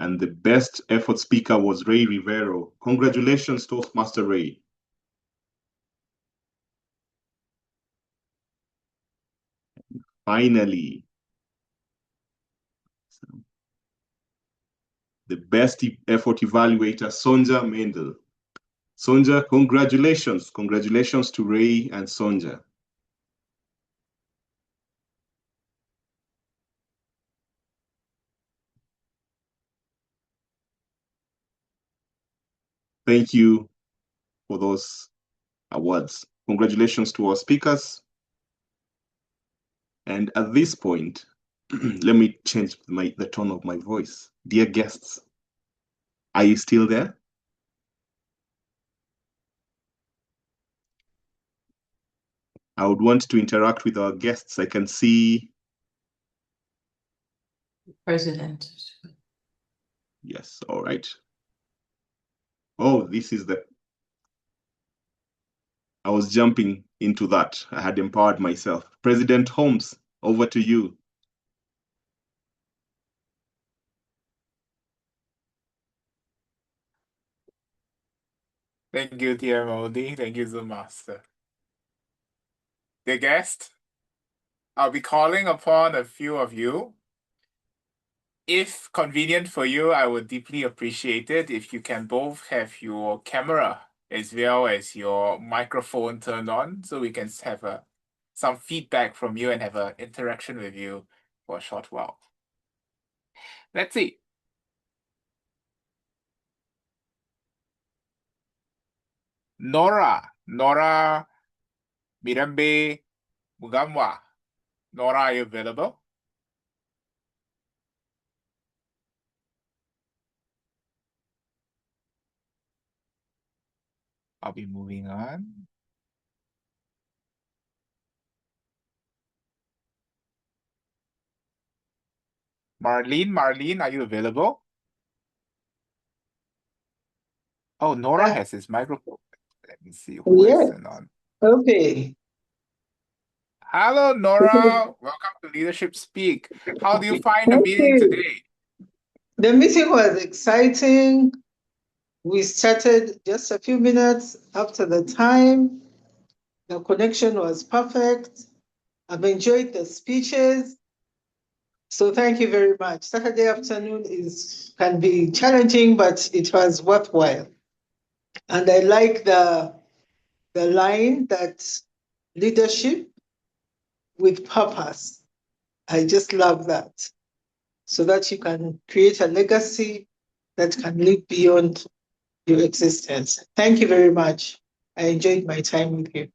And the best effort speaker was Ray Rivero. Congratulations, Toastmaster Ray. Finally, the best effort evaluator, Sonja Meindl. Sonja, congratulations. Congratulations to Ray and Sonja. Thank you for those awards. Congratulations to our speakers. And at this point, let me change the tone of my voice. Dear guests, are you still there? I would want to interact with our guests. I can see President. Yes, all right. Oh, this is I was jumping into that. I had empowered myself. President Holmes, over to you. Thank you, TMOD. Thank you, Zoom Master. Dear guest, I'll be calling upon a few of you. If convenient for you, I would deeply appreciate it if you can both have your camera as well as your microphone turned on, so we can have some feedback from you and have an interaction with you for a short while. Let's see. Nora Mirambe Mugamwa. Nora, are you available? I'll be moving on. Marlene, are you available? Oh, Nora has his microphone. Let me see who is on. Okay. Hello, Nora. Welcome to Leadership Speak. How do you find the Thank meeting you. today? The meeting was exciting. We started just a few minutes after the time. The connection was perfect. I've enjoyed the speeches. So thank you very much. Saturday afternoon can be challenging, but it was worthwhile. And I like the line that leadership with purpose. I just love that. So that you can create a legacy that can live beyond your existence. Thank you very much. I enjoyed my time with you.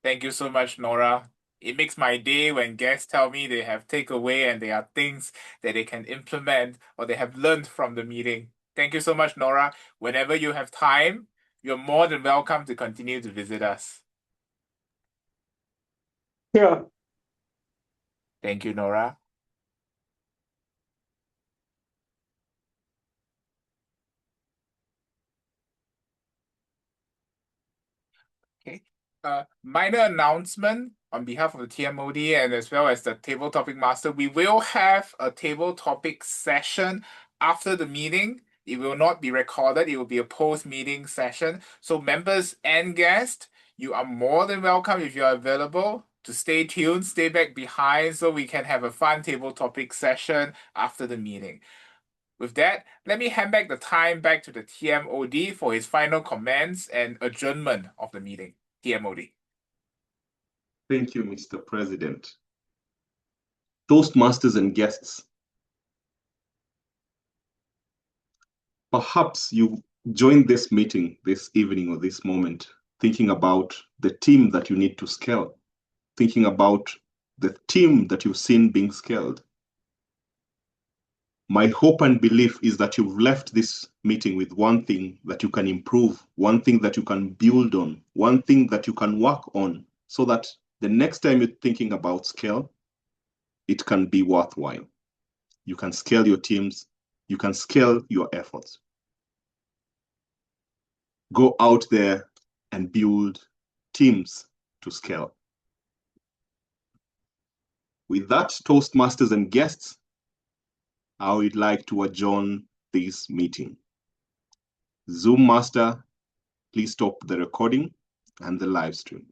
Thank you so much, Nora. It makes my day when guests tell me they have takeaway and there are things that they can implement or they have learned from the meeting. Thank you so much, Nora. Whenever you have time, you're more than welcome to continue to visit us. Yeah. Thank you, Nora. Okay. Minor announcement on behalf of the TMOD and as well as the Table Topic Master. We will have a table topic session after the meeting. It will not be recorded. It will be a post-meeting session. So members and guests, you are more than welcome if you are available to stay tuned, stay back behind so we can have a fun table topic session after the meeting. With that, let me hand back the time back to the TMOD for his final comments and adjournment of the meeting. TMOD. Thank you, Mr. President. Toastmasters and guests, perhaps you joined this meeting this evening or this moment thinking about the team that you need to scale, thinking about the team that you've seen being scaled. My hope and belief is that you've left this meeting with one thing that you can improve, one thing that you can build on, one thing that you can work on, so that the next time you're thinking about scale, it can be worthwhile. You can scale your teams, you can scale your efforts. Go out there and build teams to scale. With that, Toastmasters and guests, I would like to adjourn this meeting. Zoom Master, please stop the recording and the live stream.